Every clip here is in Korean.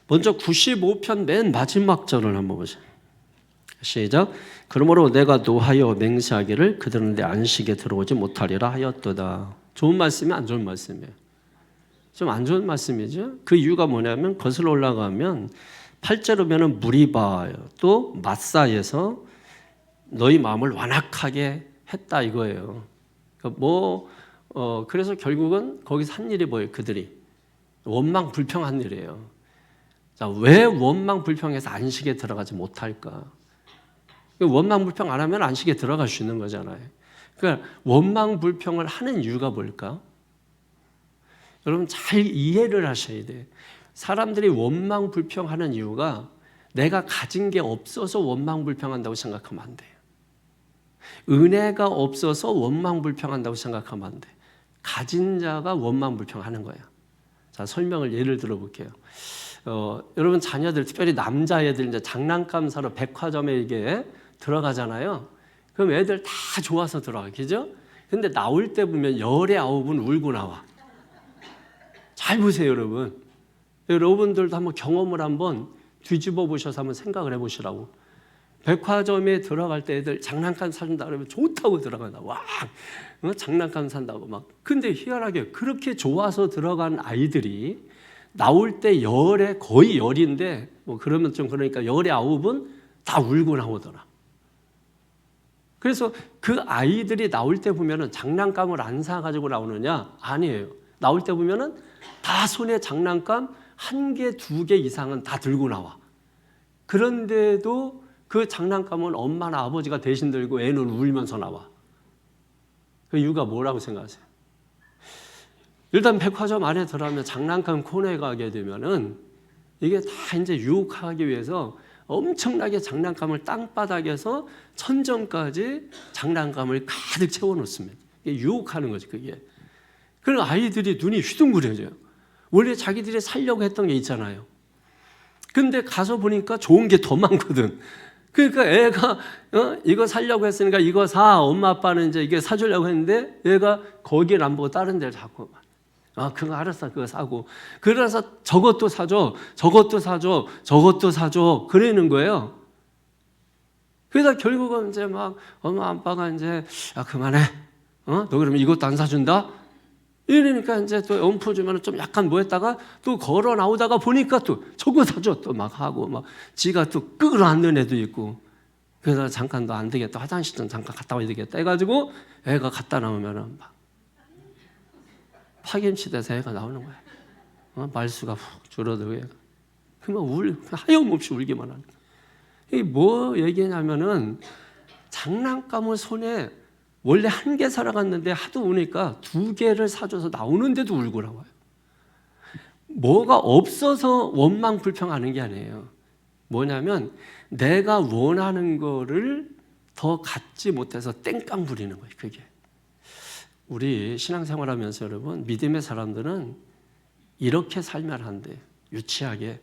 먼저 95편 맨 마지막 절을 한번 보세요. 시작. 그러므로 내가 노하여 맹세하기를 그들은 내 안식에 들어오지 못하리라 하였도다. 좋은 말씀이 안 좋은 말씀이에요. 좀 안 좋은 말씀이죠. 그 이유가 뭐냐면 거슬러 올라가면 8절에 보면 무리바 또 마사에서 너희 마음을 완악하게 했다 이거예요. 그래서 결국은 거기서 한 일이 뭐예요? 그들이 원망 불평한 일이에요. 자, 왜 원망 불평해서 안식에 들어가지 못할까? 원망 불평 안 하면 안식에 들어갈 수 있는 거잖아요. 그러니까 원망 불평을 하는 이유가 뭘까? 여러분 잘 이해를 하셔야 돼요. 사람들이 원망 불평하는 이유가 내가 가진 게 없어서 원망 불평한다고 생각하면 안 돼요. 은혜가 없어서 원망 불평한다고 생각하면 안 돼. 가진 자가 원망 불평하는 거야. 자, 설명을 예를 들어 볼게요. 여러분 자녀들, 특별히 남자애들 이제 장난감 사러 백화점에 이게 들어가잖아요. 그럼 애들 다 좋아서 들어가, 그죠? 근데 나올 때 보면 열의 9은 울고 나와. 잘 보세요, 여러분. 여러분들도 한번 경험을 한번 뒤집어 보셔서 한번 생각을 해보시라고. 백화점에 들어갈 때 애들 장난감 사준다 그러면 좋다고 들어간다. 와, 장난감 산다고 막. 근데 희한하게 그렇게 좋아서 들어간 아이들이 나올 때 열에 거의 열인데 뭐 그러면 좀 그러니까 열의 9은 다 울고 나오더라. 그래서 그 아이들이 나올 때 보면은 장난감을 안 사가지고 나오느냐? 아니에요. 나올 때 보면은 다 손에 장난감 1개, 2개 이상은 다 들고 나와. 그런데도 그 장난감은 엄마나 아버지가 대신 들고 애는 울면서 나와. 그 이유가 뭐라고 생각하세요? 일단 백화점 안에 들어가면 장난감 코너에 가게 되면은 이게 다 이제 유혹하기 위해서 엄청나게 장난감을 땅바닥에서 천정까지 장난감을 가득 채워 놓습니다. 이게 유혹하는 거지, 그게. 그럼 아이들이 눈이 휘둥그레져요. 원래 자기들이 살려고 했던 게 있잖아요. 근데 가서 보니까 좋은 게 더 많거든. 그러니까 애가 이거 살려고 했으니까 이거 사. 엄마 아빠는 이제 이게 사주려고 했는데 얘가 거기를 안 보고 다른 데를 자꾸 그거 알았어, 그거 사고. 그래서 저것도 사줘, 저것도 사줘, 저것도 사줘. 그러는 거예요. 그래서 결국은 이제 막 엄마 아빠가 이제 그만해. 너 그러면 이것도 안 사준다? 이러니까 이제 또 엄포 주면 좀 약간 뭐 했다가 또 걸어 나오다가 보니까 또 저거 사줘 또 막 하고 막 지가 또 끌어안는 애도 있고. 그래서 잠깐 너 안 되겠다. 화장실 좀 잠깐 갔다 와야 되겠다. 해가지고 애가 갔다 나오면은 막 파김치 돼서 애가 나오는 거야. 말수가 훅 줄어들고 애가. 그러면 하염없이 울기만 하는 거야. 이게 뭐 얘기냐면은 장난감을 손에 원래 1개 살아갔는데 하도 우니까 2개를 사줘서 나오는데도 울고 나와요. 뭐가 없어서 원망 불평하는 게 아니에요. 뭐냐면 내가 원하는 거를 더 갖지 못해서 땡깡 부리는 거예요. 그게. 우리 신앙생활하면서 여러분 믿음의 사람들은 이렇게 살면 안 돼요. 유치하게.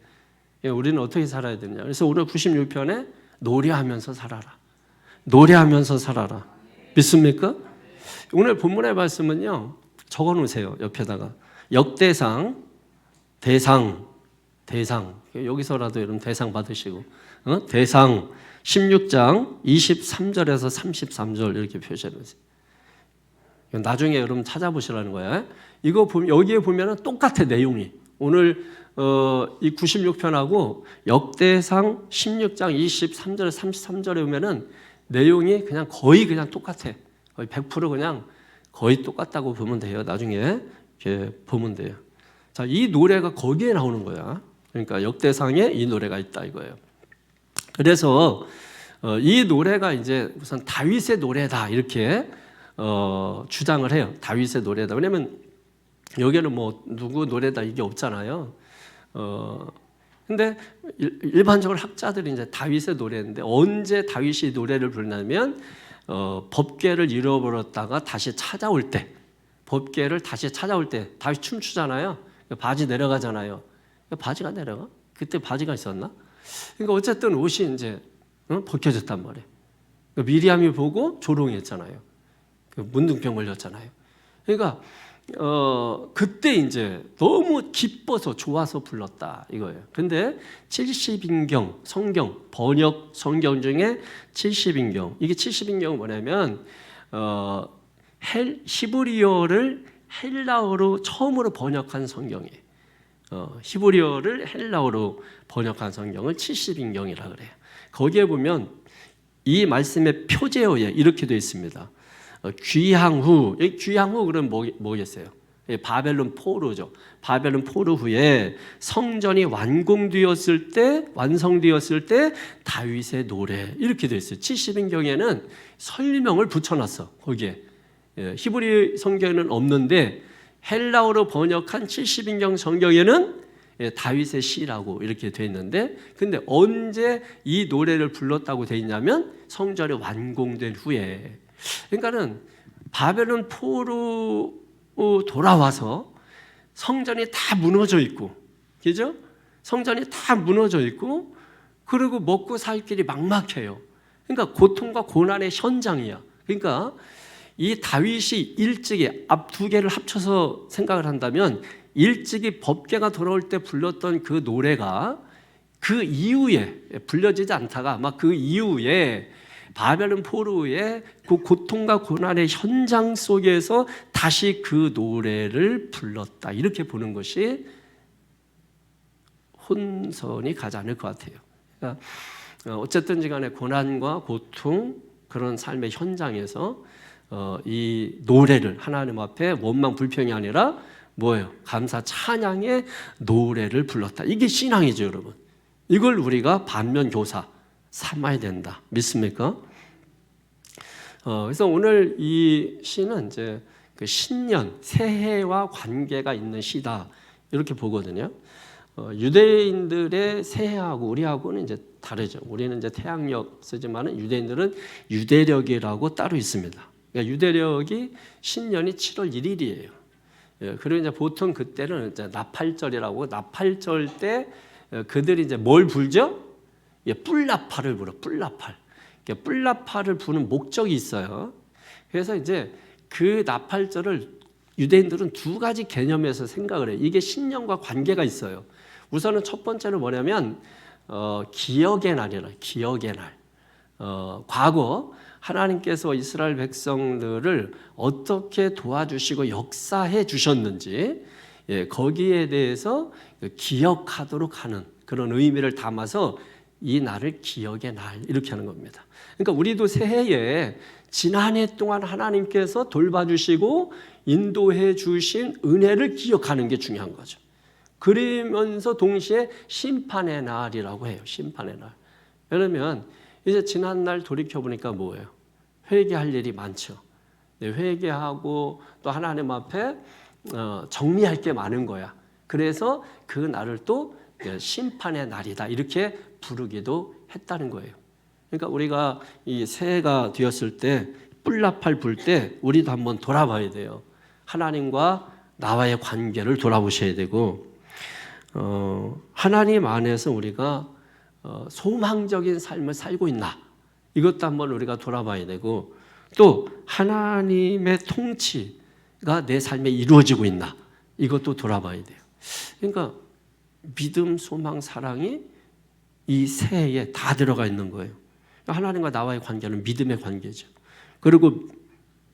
우리는 어떻게 살아야 되냐. 그래서 오늘 96편에 노래하면서 살아라. 노래하면서 살아라. 믿습니까? 오늘 본문의 말씀은요. 적어놓으세요. 옆에다가. 역대상, 대상. 여기서라도 여러분 대상 받으시고. 대상 16장 23절에서 33절 이렇게 표시해놓으세요. 나중에 여러분 찾아보시라는 거예요. 이거 보면 여기에 보면은 똑같아 내용이. 오늘 이 96편하고 역대상 16장 23절 33절에 보면은 내용이 그냥 거의 그냥 똑같아. 거의 100% 그냥 거의 똑같다고 보면 돼요. 나중에 이렇게 보면 돼요. 자, 이 노래가 거기에 나오는 거야. 그러니까 역대상에 이 노래가 있다 이거예요. 그래서 이 노래가 이제 우선 다윗의 노래다 이렇게 주장을 해요. 다윗의 노래다. 왜냐면 여기는 뭐 누구 노래다 이게 없잖아요. 근데 일반적으로 학자들이 이제 다윗의 노래인데 언제 다윗이 노래를 부르냐면 법궤를 잃어버렸다가 다시 찾아올 때, 법궤를 다시 찾아올 때 다윗 춤추잖아요. 바지 내려가잖아요. 바지가 내려가? 그때 바지가 있었나? 그러니까 어쨌든 옷이 이제 벗겨졌단 말이에요. 미리암이 보고 조롱했잖아요. 문둥병 걸렸잖아요. 그러니까 그때 이제 너무 기뻐서 좋아서 불렀다 이거예요. 근데 70인경 성경 번역 성경 중에 70인경 이게 70인경은 뭐냐면 히브리어를 헬라어로 처음으로 번역한 성경이에요. 히브리어를 헬라어로 번역한 성경을 70인경이라 그래요. 거기에 보면 이 말씀의 표제어에 이렇게 되어 있습니다. 귀향 후, 귀향 후 그럼 뭐겠어요? 바벨론 포로죠. 바벨론 포로 후에 성전이 완성되었을 때 다윗의 노래 이렇게 되어 있어요. 70인경에는 설명을 붙여놨어. 거기에 히브리 성경에는 없는데 헬라어로 번역한 70인경 성경에는 다윗의 시라고 이렇게 되어 있는데, 근데 언제 이 노래를 불렀다고 되어 있냐면 성전이 완공된 후에. 그러니까는 바벨론 포로 돌아와서 성전이 다 무너져 있고, 그죠? 성전이 다 무너져 있고, 그리고 먹고 살 길이 막막해요. 그러니까 고통과 고난의 현장이야. 그러니까 이 다윗이 일찍이 앞 두 개를 합쳐서 생각을 한다면 일찍이 법궤가 돌아올 때 불렀던 그 노래가 그 이후에 불려지지 않다가 막 그 이후에 바벨론 포로의 그 고통과 고난의 현장 속에서 다시 그 노래를 불렀다 이렇게 보는 것이 혼선이 가지 않을 것 같아요. 그러니까 어쨌든지 간에 고난과 고통 그런 삶의 현장에서 이 노래를 하나님 앞에 원망 불평이 아니라 뭐예요? 감사 찬양의 노래를 불렀다. 이게 신앙이죠, 여러분. 이걸 우리가 반면교사 삼아야 된다. 믿습니까? 그래서 오늘 이 시는 이제 그 신년, 새해와 관계가 있는 시다. 이렇게 보거든요. 유대인들의 새해하고 우리하고는 이제 다르죠. 우리는 이제 태양력 쓰지만은 유대인들은 유대력이라고 따로 있습니다. 그러니까 유대력이 신년이 7월 1일이에요. 그리고 이제 보통 그때는 이제 나팔절이라고 나팔절 때 그들이 이제 뭘 불죠? 뿔나팔을 불어. 뿔나팔. 뿔나팔을 부는 목적이 있어요. 그래서 이제 그 나팔절을 유대인들은 두 가지 개념에서 생각을 해요. 이게 신년과 관계가 있어요. 우선은 첫 번째는 뭐냐면 기억의 날이라. 기억의 날. 과거 하나님께서 이스라엘 백성들을 어떻게 도와주시고 역사해 주셨는지 거기에 대해서 기억하도록 하는 그런 의미를 담아서 이 날을 기억의 날 이렇게 하는 겁니다. 그러니까 우리도 새해에 지난해 동안 하나님께서 돌봐주시고 인도해 주신 은혜를 기억하는 게 중요한 거죠. 그러면서 동시에 심판의 날이라고 해요. 심판의 날. 그러면 이제 지난날 돌이켜보니까 뭐예요? 회개할 일이 많죠. 회개하고 또 하나님 앞에 정리할 게 많은 거야. 그래서 그 날을 또 심판의 날이다 이렇게 부르기도 했다는 거예요. 그러니까 우리가 이 새해가 되었을 때 뿔나팔 불 때 우리도 한번 돌아봐야 돼요. 하나님과 나와의 관계를 돌아보셔야 되고 하나님 안에서 우리가 소망적인 삶을 살고 있나 이것도 한번 우리가 돌아봐야 되고 또 하나님의 통치가 내 삶에 이루어지고 있나 이것도 돌아봐야 돼요. 그러니까 믿음, 소망, 사랑이 이 새해에 다 들어가 있는 거예요. 하나님과 나와의 관계는 믿음의 관계죠. 그리고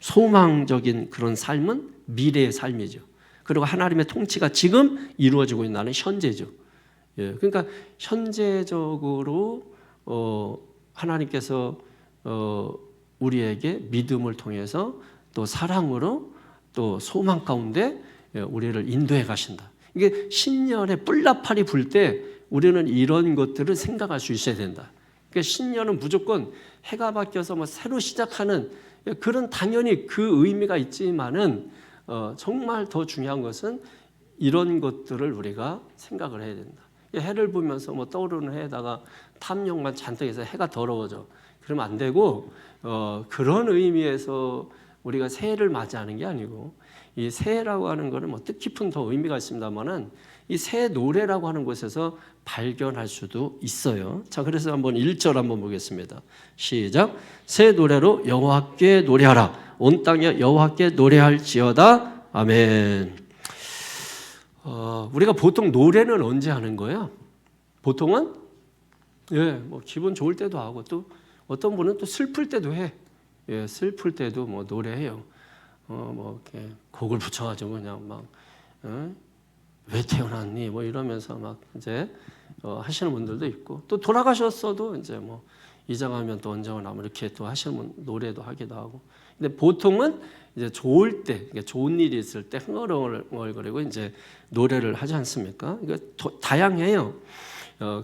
소망적인 그런 삶은 미래의 삶이죠. 그리고 하나님의 통치가 지금 이루어지고 있는 현재죠. 그러니까 현재적으로 하나님께서 우리에게 믿음을 통해서 또 사랑으로 또 소망 가운데 우리를 인도해 가신다. 이게 신년에 뿔나팔이 불 때 우리는 이런 것들을 생각할 수 있어야 된다. 그러니까 신년은 무조건 해가 바뀌어서 뭐 새로 시작하는 그런 당연히 그 의미가 있지만은 정말 더 중요한 것은 이런 것들을 우리가 생각을 해야 된다. 해를 보면서 뭐 떠오르는 해에다가 탐욕만 잔뜩 해서 해가 더러워져. 그러면 안 되고 그런 의미에서 우리가 새해를 맞이하는 게 아니고 이 새해라고 하는 것은 뭐 뜻깊은 더 의미가 있습니다만은 이 새 노래라고 하는 곳에서 발견할 수도 있어요. 자, 그래서 한번 1절 한번 보겠습니다. 시작. 새 노래로 여호와께 노래하라. 온 땅에 여호와께 노래할지어다. 아멘. 우리가 보통 노래는 언제 하는 거예요? 보통은 뭐 기분 좋을 때도 하고 또 어떤 분은 또 슬플 때도 해. 슬플 때도 뭐 노래해요. 뭐 이렇게 곡을 붙여가지고 그냥 막 왜 태어났니? 뭐 이러면서 막 이제 하시는 분들도 있고 또 돌아가셨어도 이제 뭐 이장하면 또 언제 오나 뭐 이렇게 또 하시는 분 노래도 하기도 하고. 근데 보통은 이제 좋을 때, 좋은 일이 있을 때 흥얼흥얼거리고 이제 노래를 하지 않습니까? 이거 다양해요.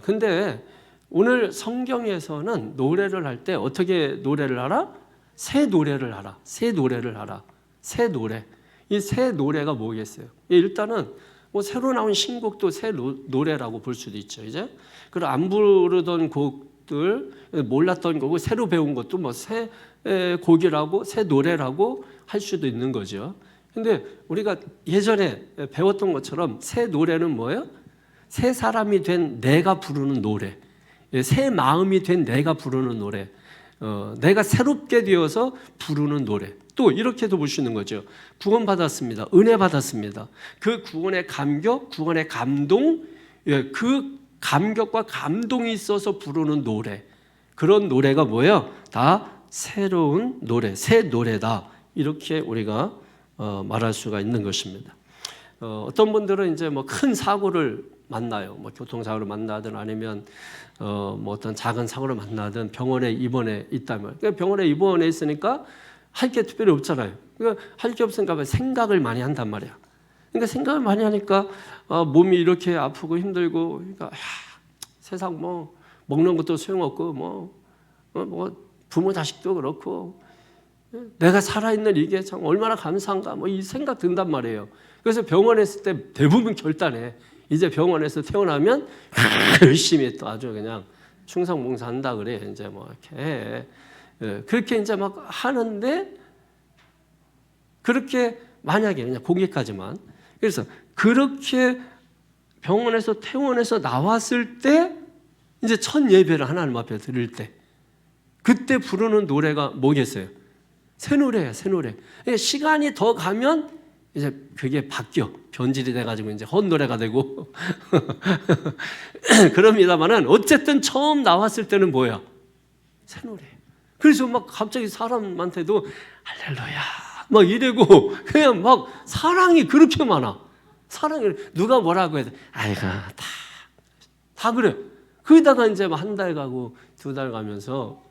근데 오늘 성경에서는 노래를 할 때 어떻게 노래를 하라? 새 노래를 하라. 새 노래를 하라. 새 노래. 이 새 노래가 뭐겠어요? 일단은 뭐 새로 나온 신곡도 새 노래라고 볼 수도 있죠. 이제 그리고 안 부르던 곡들, 몰랐던 곡을 새로 배운 것도 뭐 새 곡이라고 새 노래라고 할 수도 있는 거죠. 근데 우리가 예전에 배웠던 것처럼 새 노래는 뭐예요? 새 사람이 된 내가 부르는 노래, 새 마음이 된 내가 부르는 노래, 내가 새롭게 되어서 부르는 노래. 또 이렇게도 볼 수 있는 거죠. 구원 받았습니다. 은혜 받았습니다. 그 구원의 감격, 구원의 감동, 그 감격과 감동이 있어서 부르는 노래. 그런 노래가 뭐예요? 다 새로운 노래, 새 노래다. 이렇게 우리가 말할 수가 있는 것입니다. 어떤 분들은 이제 뭐 큰 사고를 만나요. 뭐 교통사고를 만나든 아니면 뭐 어떤 작은 사고를 만나든 병원에 입원해 있다면, 그러니까 병원에 입원해 있으니까 할 게 특별히 없잖아요. 그러니까 할 게 없으니까 생각을 많이 한단 말이야. 그러니까 생각을 많이 하니까 몸이 이렇게 아프고 힘들고, 그러니까 세상 뭐 먹는 것도 소용없고 뭐 부모 자식도 그렇고 내가 살아있는 이게 참 얼마나 감사한가 뭐 이 생각 든단 말이에요. 그래서 병원에 있을 때 대부분 결단해. 이제 병원에서 태어나면 열심히 또 아주 그냥 충성봉사한다 그래. 이제 뭐 이렇게 해. 그렇게 이제 막 하는데, 그렇게 만약에 그냥 거기까지만, 그래서 그렇게 병원에서 퇴원해서 나왔을 때 이제 첫 예배를 하나님 앞에 드릴 때 그때 부르는 노래가 뭐겠어요? 새 노래예요, 새 노래. 시간이 더 가면 이제 그게 바뀌어. 변질이 돼가지고 이제 헛노래가 되고. 그럽니다만은 어쨌든 처음 나왔을 때는 뭐야? 새 노래. 그래서 막 갑자기 사람한테도 할렐루야 막 이래고 그냥 막 사랑이 그렇게 많아. 사랑이 누가 뭐라고 해도 아이고 다 그래. 거기다가 이제 막 한 달 가고 두 달 가면서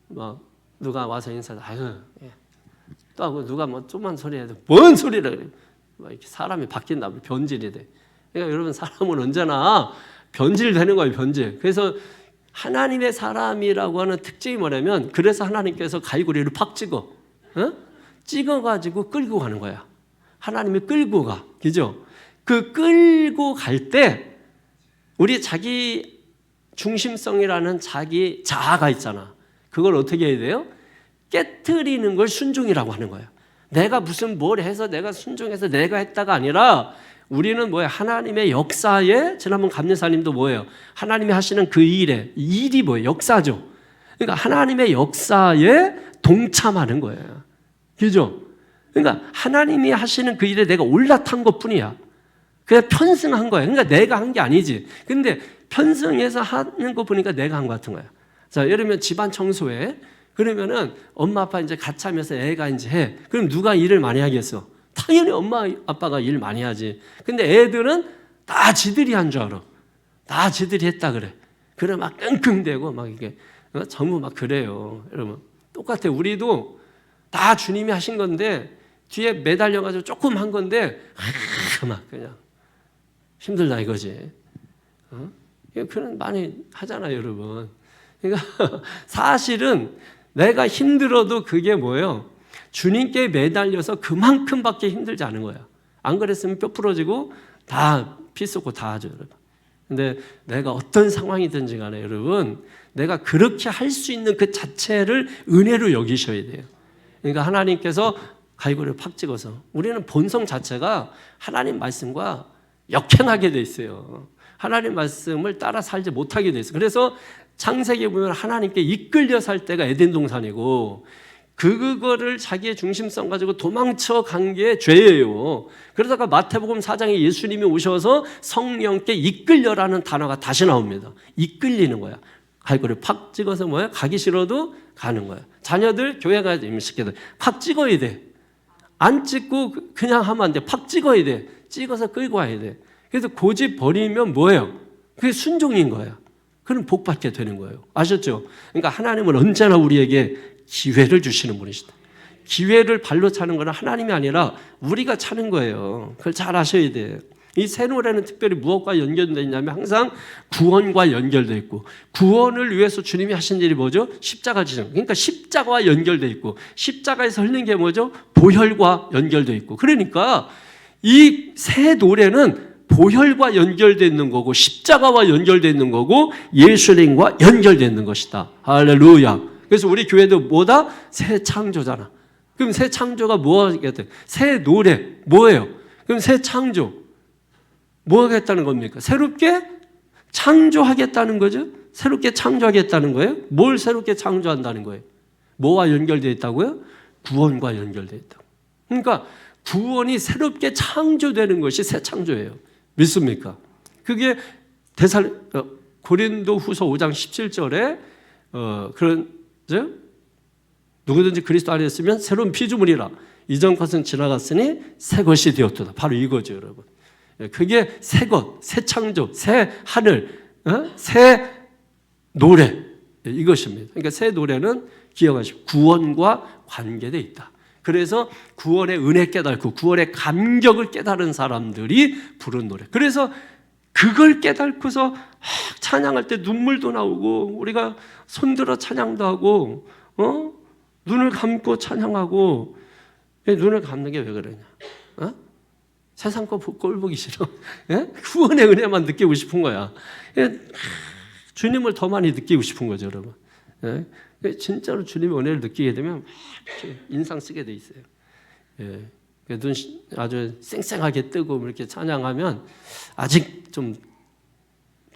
막 누가 와서 인사도 아이고 또 하고 누가 뭐 좀만 소리 해도 뭔 소리라 그래. 막 이렇게 사람이 바뀐다. 변질이 돼. 그러니까 여러분 사람은 언제나 변질되는 거예요. 변질. 그래서 하나님의 사람이라고 하는 특징이 뭐냐면, 그래서 하나님께서 갈고리를 팍 찍어가지고 끌고 가는 거야. 하나님이 끌고 가. 그죠? 그 끌고 갈 때 우리 자기 중심성이라는 자기 자아가 있잖아. 그걸 어떻게 해야 돼요? 깨트리는 걸 순종이라고 하는 거예요. 내가 무슨 뭘 해서 내가 순종해서 내가 했다가 아니라 우리는 뭐예요? 하나님의 역사에, 지난번 감리사님도 뭐예요? 하나님이 하시는 그 일이 뭐예요? 역사죠. 그러니까 하나님의 역사에 동참하는 거예요. 그죠? 그러니까 하나님이 하시는 그 일에 내가 올라탄 것 뿐이야. 그냥 편승한 거야. 그러니까 내가 한 게 아니지. 근데 편승해서 하는 거 보니까 내가 한 것 같은 거야. 자, 예를 들면 집안 청소해. 그러면은 엄마 아빠 이제 같이 하면서 애가 이제 해. 그럼 누가 일을 많이 하겠어? 당연히 엄마 아빠가 일 많이 하지. 근데 애들은 다 지들이 한 줄 알아. 다 지들이 했다 그래. 그래 막 끙끙대고 막 이게 전부 막 그래요. 여러분 똑같아. 우리도 다 주님이 하신 건데 뒤에 매달려가지고 조금 한 건데 막 그냥 힘들다 이거지. 그런 많이 하잖아요, 여러분. 그러니까 사실은 내가 힘들어도 그게 뭐예요? 주님께 매달려서 그만큼밖에 힘들지 않은 거야. 안 그랬으면 뼈 부러지고 다 피 쏟고 다 하죠, 여러분. 근데 내가 어떤 상황이든지 간에 여러분, 내가 그렇게 할 수 있는 그 자체를 은혜로 여기셔야 돼요. 그러니까 하나님께서 갈고리를 팍 찍어서, 우리는 본성 자체가 하나님 말씀과 역행하게 돼 있어요. 하나님 말씀을 따라 살지 못하게 돼 있어요. 그래서 창세기에 보면 하나님께 이끌려 살 때가 에덴 동산이고, 그거를 자기의 중심성 가지고 도망쳐 간 게 죄예요. 그러다가 마태복음 4장에 예수님이 오셔서 성령께 이끌려라는 단어가 다시 나옵니다. 이끌리는 거야. 갈고리를 팍 찍어서 뭐야? 가기 싫어도 가는 거야. 자녀들 교회 가야 돼. 임시기들 팍 찍어야 돼. 안 찍고 그냥 하면 안 돼. 팍 찍어야 돼. 찍어서 끌고 와야 돼. 그래서 고집 버리면 뭐예요? 그게 순종인 거야. 그럼 복 받게 되는 거예요. 아셨죠? 그러니까 하나님은 언제나 우리에게 기회를 주시는 분이시다. 기회를 발로 차는 건 하나님이 아니라 우리가 차는 거예요. 그걸 잘 아셔야 돼요. 이 새 노래는 특별히 무엇과 연결되어 있냐면 항상 구원과 연결되어 있고, 구원을 위해서 주님이 하신 일이 뭐죠? 십자가 지정. 그러니까 십자가와 연결되어 있고, 십자가에서 흘린 게 뭐죠? 보혈과 연결되어 있고. 그러니까 이 새 노래는 보혈과 연결되어 있는 거고, 십자가와 연결되어 있는 거고, 예수님과 연결되어 있는 것이다. 할렐루야. 그래서 우리 교회도 뭐다? 새 창조잖아. 그럼 새 창조가 뭐 하겠다? 새 노래 뭐예요? 그럼 새 창조 뭐 하겠다는 겁니까? 새롭게 창조하겠다는 거죠. 새롭게 창조하겠다는 거예요. 뭘 새롭게 창조한다는 거예요? 뭐와 연결되어 있다고요? 구원과 연결되어 있다고. 그러니까 구원이 새롭게 창조되는 것이 새 창조예요. 믿습니까? 그게 고린도후서 5장 17절에 누구든지 그리스도 안에 있으면 새로운 피조물이라. 이전 것은 지나갔으니 새 것이 되었도다. 바로 이거죠, 여러분. 그게 새 것, 새 창조, 새 하늘, 새 노래, 이것입니다. 그러니까 새 노래는 기억하시고 구원과 관계되어 있다. 그래서 구원의 은혜 깨닫고 구원의 감격을 깨달은 사람들이 부른 노래. 그래서 그걸 깨닫고서 찬양할 때 눈물도 나오고, 우리가 손들어 찬양도 하고, 눈을 감고 찬양하고. 눈을 감는 게 왜 그러냐? 세상 거 꼴 보기 싫어. 구원의 은혜만 느끼고 싶은 거야. 주님을 더 많이 느끼고 싶은 거죠, 여러분. 진짜로 주님의 은혜를 느끼게 되면 인상 쓰게 돼 있어요. 눈 아주 쌩쌩하게 뜨고 이렇게 찬양하면 아직 좀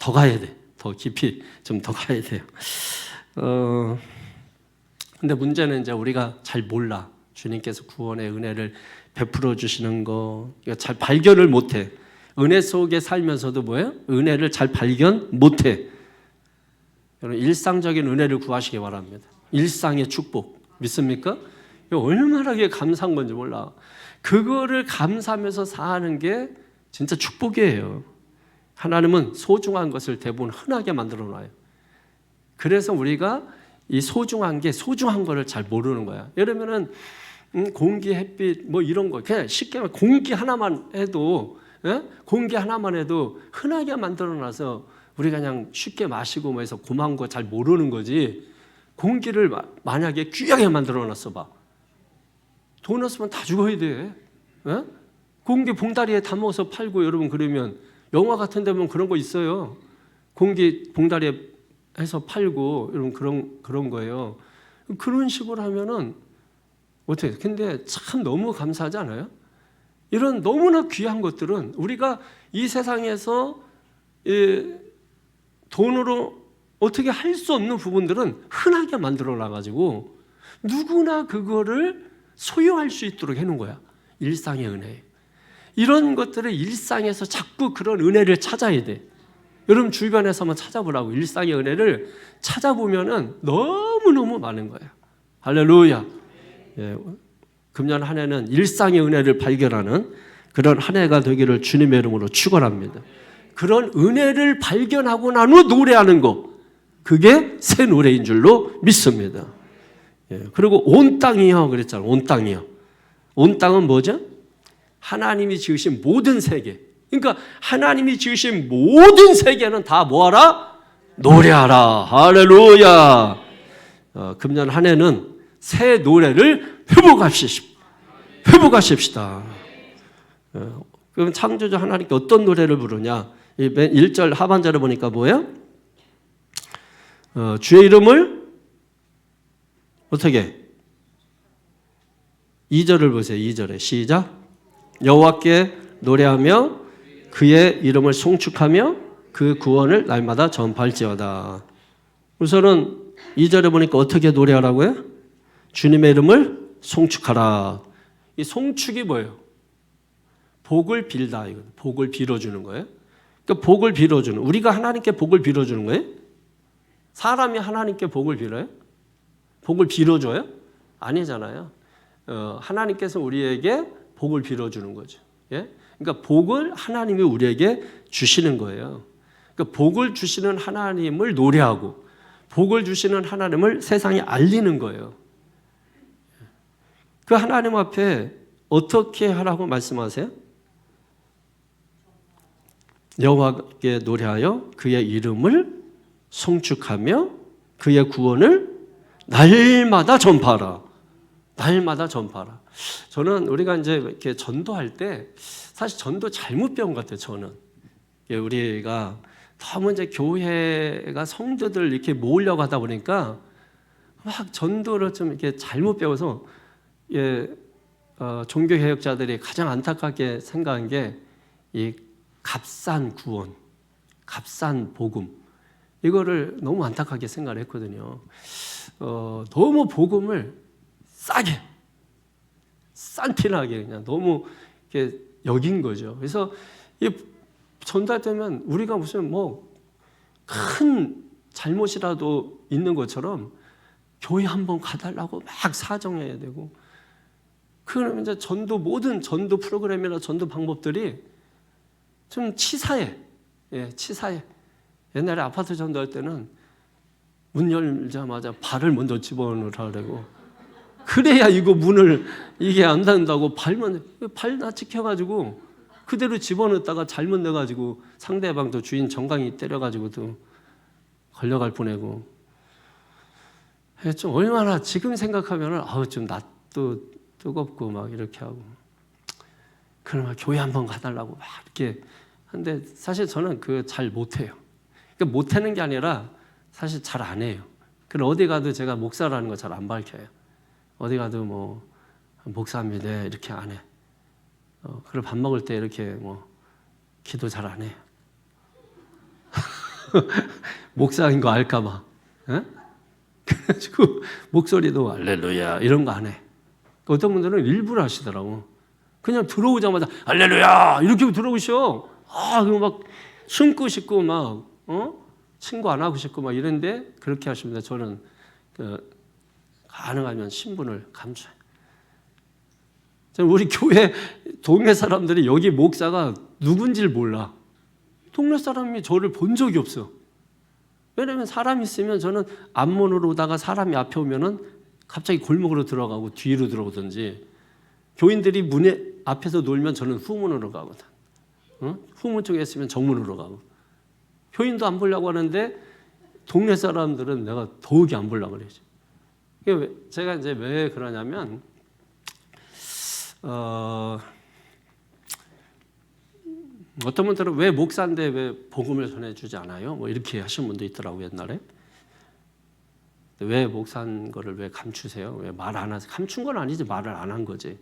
더 가야 돼. 더 깊이 좀 더 가야 돼요. 근데 문제는 이제 우리가 잘 몰라. 주님께서 구원의 은혜를 베풀어 주시는 거 잘 발견을 못해. 은혜 속에 살면서도 뭐예요? 은혜를 잘 발견 못해. 여러분, 일상적인 은혜를 구하시기 바랍니다. 일상의 축복 믿습니까? 얼마나 감사한 건지 몰라. 그거를 감사하면서 사는 게 진짜 축복이에요. 하나님은 소중한 것을 대부분 흔하게 만들어 놔요. 그래서 우리가 이 소중한 거를 잘 모르는 거야. 예를 들면은 공기, 햇빛 뭐 이런 거 그냥 쉽게 말하면 공기 하나만 해도 흔하게 만들어 놔서 우리가 그냥 쉽게 마시고 뭐 해서 고마운 거 잘 모르는 거지. 공기를 만약에 귀하게 만들어 놨어 봐. 돈 없으면 다 죽어야 돼. 공기 봉다리에 담아서 팔고, 여러분 그러면 영화 같은 데 보면 그런 거 있어요. 공기 봉다리에 해서 팔고, 여러분 그런 거예요. 그런 식으로 하면은 어떻게? 근데 참 너무 감사하지 않아요? 이런 너무나 귀한 것들은 우리가 이 세상에서 돈으로 어떻게 할 수 없는 부분들은 흔하게 만들어 놔가지고 누구나 그거를 소유할 수 있도록 해놓은 거야. 일상의 은혜. 이런 것들을 일상에서 자꾸 그런 은혜를 찾아야 돼. 여러분 주변에서 한번 찾아보라고. 일상의 은혜를 찾아보면은 너무너무 많은 거야. 할렐루야. 금년 한 해는 일상의 은혜를 발견하는 그런 한 해가 되기를 주님의 이름으로 축원합니다. 그런 은혜를 발견하고 난 후 노래하는 거, 그게 새 노래인 줄로 믿습니다. 그리고 온 땅이요 그랬잖아요. 온 땅이요. 온 땅은 뭐죠? 하나님이 지으신 모든 세계. 그러니까 하나님이 지으신 모든 세계는 다 뭐하라? 노래하라. 할렐루야. 금년 한 해는 새 노래를 회복하십시다. 그럼 창조주 하나님께 어떤 노래를 부르냐? 1절 하반절에 보니까 뭐예요? 주의 이름을 어떻게? 2절을 보세요. 2절에 시작. 여호와께 노래하며 그의 이름을 송축하며 그 구원을 날마다 전파할지어다. 우선은 2절에 보니까 어떻게 노래하라고요? 주님의 이름을 송축하라. 이 송축이 뭐예요? 복을 빌다. 이건 복을 빌어주는 거예요. 그러니까 복을 빌어주는, 우리가 하나님께 복을 빌어주는 거예요? 사람이 하나님께 복을 빌어요? 복을 빌어줘요? 아니잖아요. 하나님께서 우리에게 복을 빌어주는 거죠. 예? 그러니까 복을 하나님이 우리에게 주시는 거예요. 그러니까 복을 주시는 하나님을 노래하고 복을 주시는 하나님을 세상에 알리는 거예요. 그 하나님 앞에 어떻게 하라고 말씀하세요? 여호와께 노래하여 그의 이름을 송축하며 그의 구원을 날마다 전파하라. 날마다 전파하라. 저는 우리가 이제 이렇게 전도할 때 사실 전도 잘못 배운 것 같아요. 저는 우리가 너무 이제 교회가 성도들 이렇게 모으려고 하다 보니까 막 전도를 좀 이렇게 잘못 배워서 종교 개혁자들이 가장 안타깝게 생각한 게 이 값싼 구원, 값싼 복음 이거를 너무 안타깝게 생각을 했거든요. 너무 복음을 싸게, 싼티나게 그냥 너무 이렇게 여긴 거죠. 그래서 이 전달되면 우리가 무슨 뭐 큰 잘못이라도 있는 것처럼 교회 한번 가달라고 막 사정해야 되고, 그러면 이제 전도 모든 전도 프로그램이나 전도 방법들이 좀 치사해. 예, 치사해. 옛날에 아파트 전도할 때는 문 열자마자 발을 먼저 집어넣으라 그러고, 그래야 이거 문을 이게 안 닫는다고 발 나 찍혀가지고 그대로 집어넣었다가 잘못 넣어가지고 상대방도 주인 정강이 때려가지고 또 걸려갈 뻔하고. 좀 얼마나 지금 생각하면은 좀 낯도 뜨겁고 막 이렇게 하고, 그러면 교회 한번 가달라고 막 이렇게 하는데 사실 저는 그 잘 못해요. 그러니까 못하는 게 아니라 사실 잘 안 해요. 그럼 어디 가도 제가 목사라는 거 잘 안 밝혀요. 어디 가도 뭐 목사입니다 이렇게 안 해. 그리고 밥 먹을 때 이렇게 뭐 기도 잘 안 해요. 목사인 거 알까 봐. 그래가지고 목소리도 할렐루야 이런 거 안 해. 어떤 분들은 일부러 하시더라고. 그냥 들어오자마자 할렐루야 이렇게 들어오셔. 그럼 막 숨고 싶고 막 친구 안 하고 싶고 막 이런데 그렇게 하십니다. 저는 가능하면 신분을 감춰요. 우리 교회 동네 사람들이 여기 목사가 누군지를 몰라. 동네 사람이 저를 본 적이 없어. 왜냐면 사람이 있으면 저는 앞문으로 오다가 사람이 앞에 오면은 갑자기 골목으로 들어가고 뒤로 들어오든지, 교인들이 문에 앞에서 놀면 저는 후문으로 가거든. 후문 쪽에 있으면 정문으로 가고. 교인도 안 보려고 하는데 동네 사람들은 내가 더욱이 안 보려고 그러죠. 제가 이제 왜 그러냐면 어떤 분들은 왜 목사인데 왜 복음을 전해주지 않아요? 뭐 이렇게 하시는 분도 있더라고요, 옛날에. 왜 목사인 거를 왜 감추세요? 왜 말 안 하세요? 감춘 건 아니지, 말을 안 한 거지.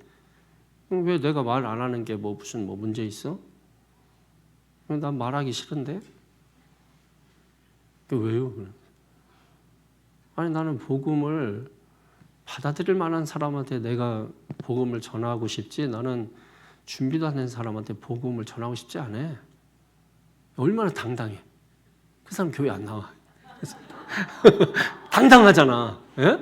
왜 내가 말 안 하는 게 뭐 무슨 뭐 문제 있어? 난 말하기 싫은데? 왜요? 아니 나는 복음을 받아들일 만한 사람한테 내가 복음을 전하고 싶지, 나는 준비도 안 된 사람한테 복음을 전하고 싶지 않아. 얼마나 당당해. 그 사람 교회 안 나와. 당당하잖아. 예?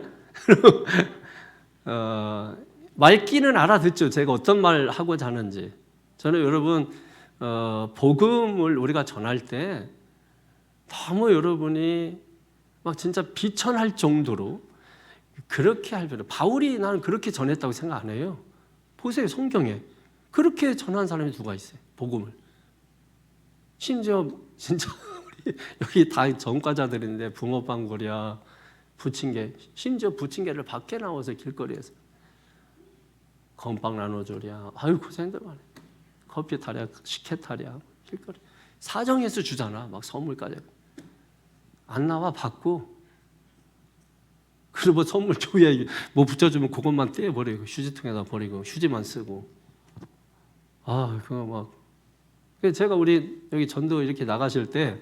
말귀는 알아듣죠. 제가 어떤 말 하고자 하는지. 저는 여러분 복음을 우리가 전할 때 너무 여러분이 막 진짜 비천할 정도로 그렇게 할 필요. 바울이 나는 그렇게 전했다고 생각 안 해요. 보세요, 성경에 그렇게 전한 사람이 누가 있어요? 복음을. 심지어 진짜 우리 여기 다 전과자들인데 붕어빵거리야, 부침개, 심지어 부침개를 밖에 나와서 길거리에서 건빵 나눠주랴. 아유 고생들 많네. 커피 타랴, 식혜 타랴, 길거리 사정해서 주잖아. 막 선물까지 안 나와 받고. 그리고 뭐 선물 교회에 뭐 붙여주면 그것만 떼버리고 휴지통에다 버리고 휴지만 쓰고. 그거 막. 제가 우리 여기 전도 이렇게 나가실 때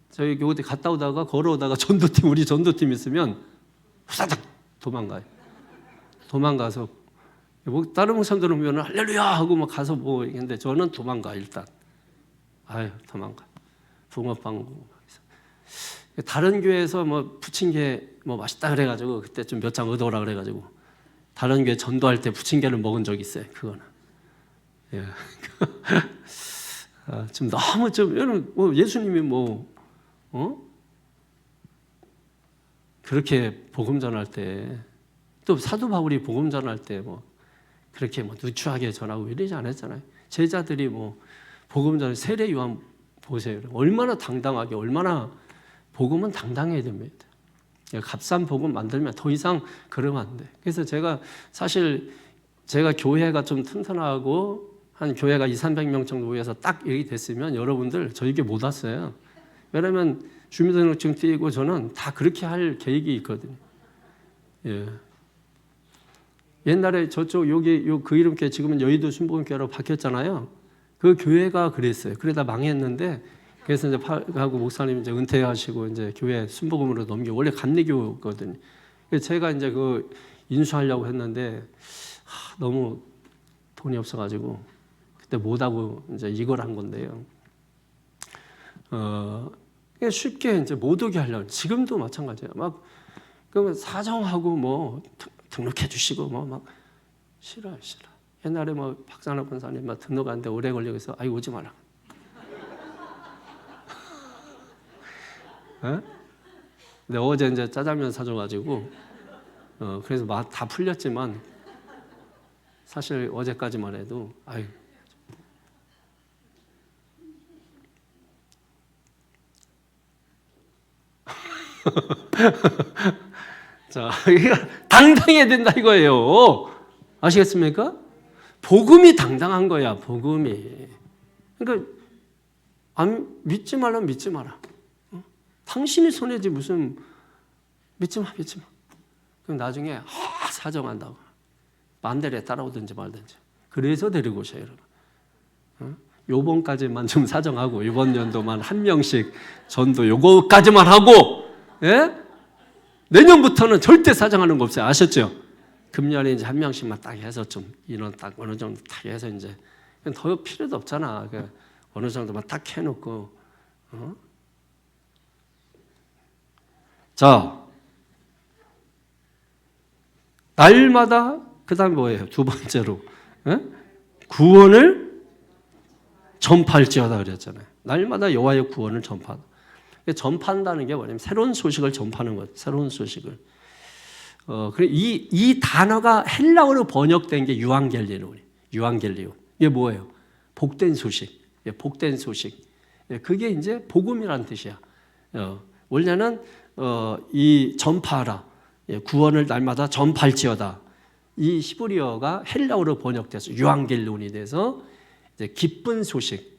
저희 교회 갔다 오다가 걸어오다가 우리 전도팀 있으면 후다닥 도망가요. 도망가서 뭐 다른 목사님들은 보면 할렐루야 하고 막 가서 뭐 했는데 저는 도망가 일단. 아유 도망가. 붕어빵. 다른 교회에서 뭐 부침개 뭐 맛있다 그래가지고 그때 좀 몇 장 얻어오라 그래가지고 다른 교회 전도할 때 부침개를 먹은 적이 있어요. 그거는. 예. 좀 너무 좀 여러분 뭐 예수님이 그렇게 복음 전할 때 또 사도 바울이 복음 전할 때 뭐 그렇게 뭐 누추하게 전하고 이러지 않았잖아요. 제자들이 뭐 복음 전에 세례 요한 보세요. 얼마나 당당하게 얼마나 복음은 당당해야 됩니다. 값싼 복음 만들면 더 이상 그러면 안 돼. 그래서 제가 사실 제가 교회가 좀 튼튼하고 한 교회가 200~300명 정도 모여서 딱 이렇게 됐으면 여러분들 저에게 못 왔어요. 왜냐하면 주민등록증 띄고 저는 다 그렇게 할 계획이 있거든요. 예. 옛날에 저쪽 여기 그 이름교회 지금은 여의도 순복음교회로 바뀌었잖아요. 그 교회가 그랬어요. 그러다 망했는데 그래서 이제 하고 목사님 이제 은퇴하시고 이제 교회 순복음으로 넘겨 원래 감리교거든요. 그래서 제가 이제 그 인수하려고 했는데 너무 돈이 없어가지고 그때 못하고 이제 이걸 한 건데요. 쉽게 이제 못 오게 하려고 지금도 마찬가지예요. 막 그러면 사정하고 뭐 등록해 주시고 뭐 막 싫어. 옛날에 뭐 박상락 권사님 막 등록하는데 오래 걸려서 아이 오지 마라. 근데 어제 이제 짜장면 사줘가지고 그래서 다 풀렸지만 사실 어제까지만 해도 아유. 자, 당당해야 된다 이거예요. 아시겠습니까? 복음이 당당한 거야. 복음이. 그러니까 믿지 말라면 믿지 마라. 당신이 손해지 무슨 믿지 마. 그럼 나중에 사정한다고. 마음대로 따라오든지 말든지. 그래서 데리고 오셔요, 여러분. 요번까지만 좀 사정하고 이번 연도만 한 명씩 전도 요거까지만 하고, 예? 내년부터는 절대 사정하는 거 없어요. 아셨죠? 금년에 이제 한 명씩만 딱 해서 좀 인원 딱 어느 정도 딱 해서 이제 더 필요도 없잖아. 어느 정도만 딱 해놓고, 자, 날마다 그다음 뭐예요? 두 번째로 구원을 전파할지어다 그랬잖아요. 날마다 여호와의 구원을 전파하다. 전파한다는 게 뭐냐면 새로운 소식을 전파하는 거예요. 새로운 소식을. 이 단어가 헬라어로 번역된 게 유앙겔리온. 이게 뭐예요? 복된 소식. 복된 소식. 그게 이제 복음이라는 뜻이야. 원래는 이 전파하라. 구원을 날마다 전파할지어다. 이 히브리어가 헬라어로 번역돼서 유앙겔리온이 돼서 이제 기쁜 소식.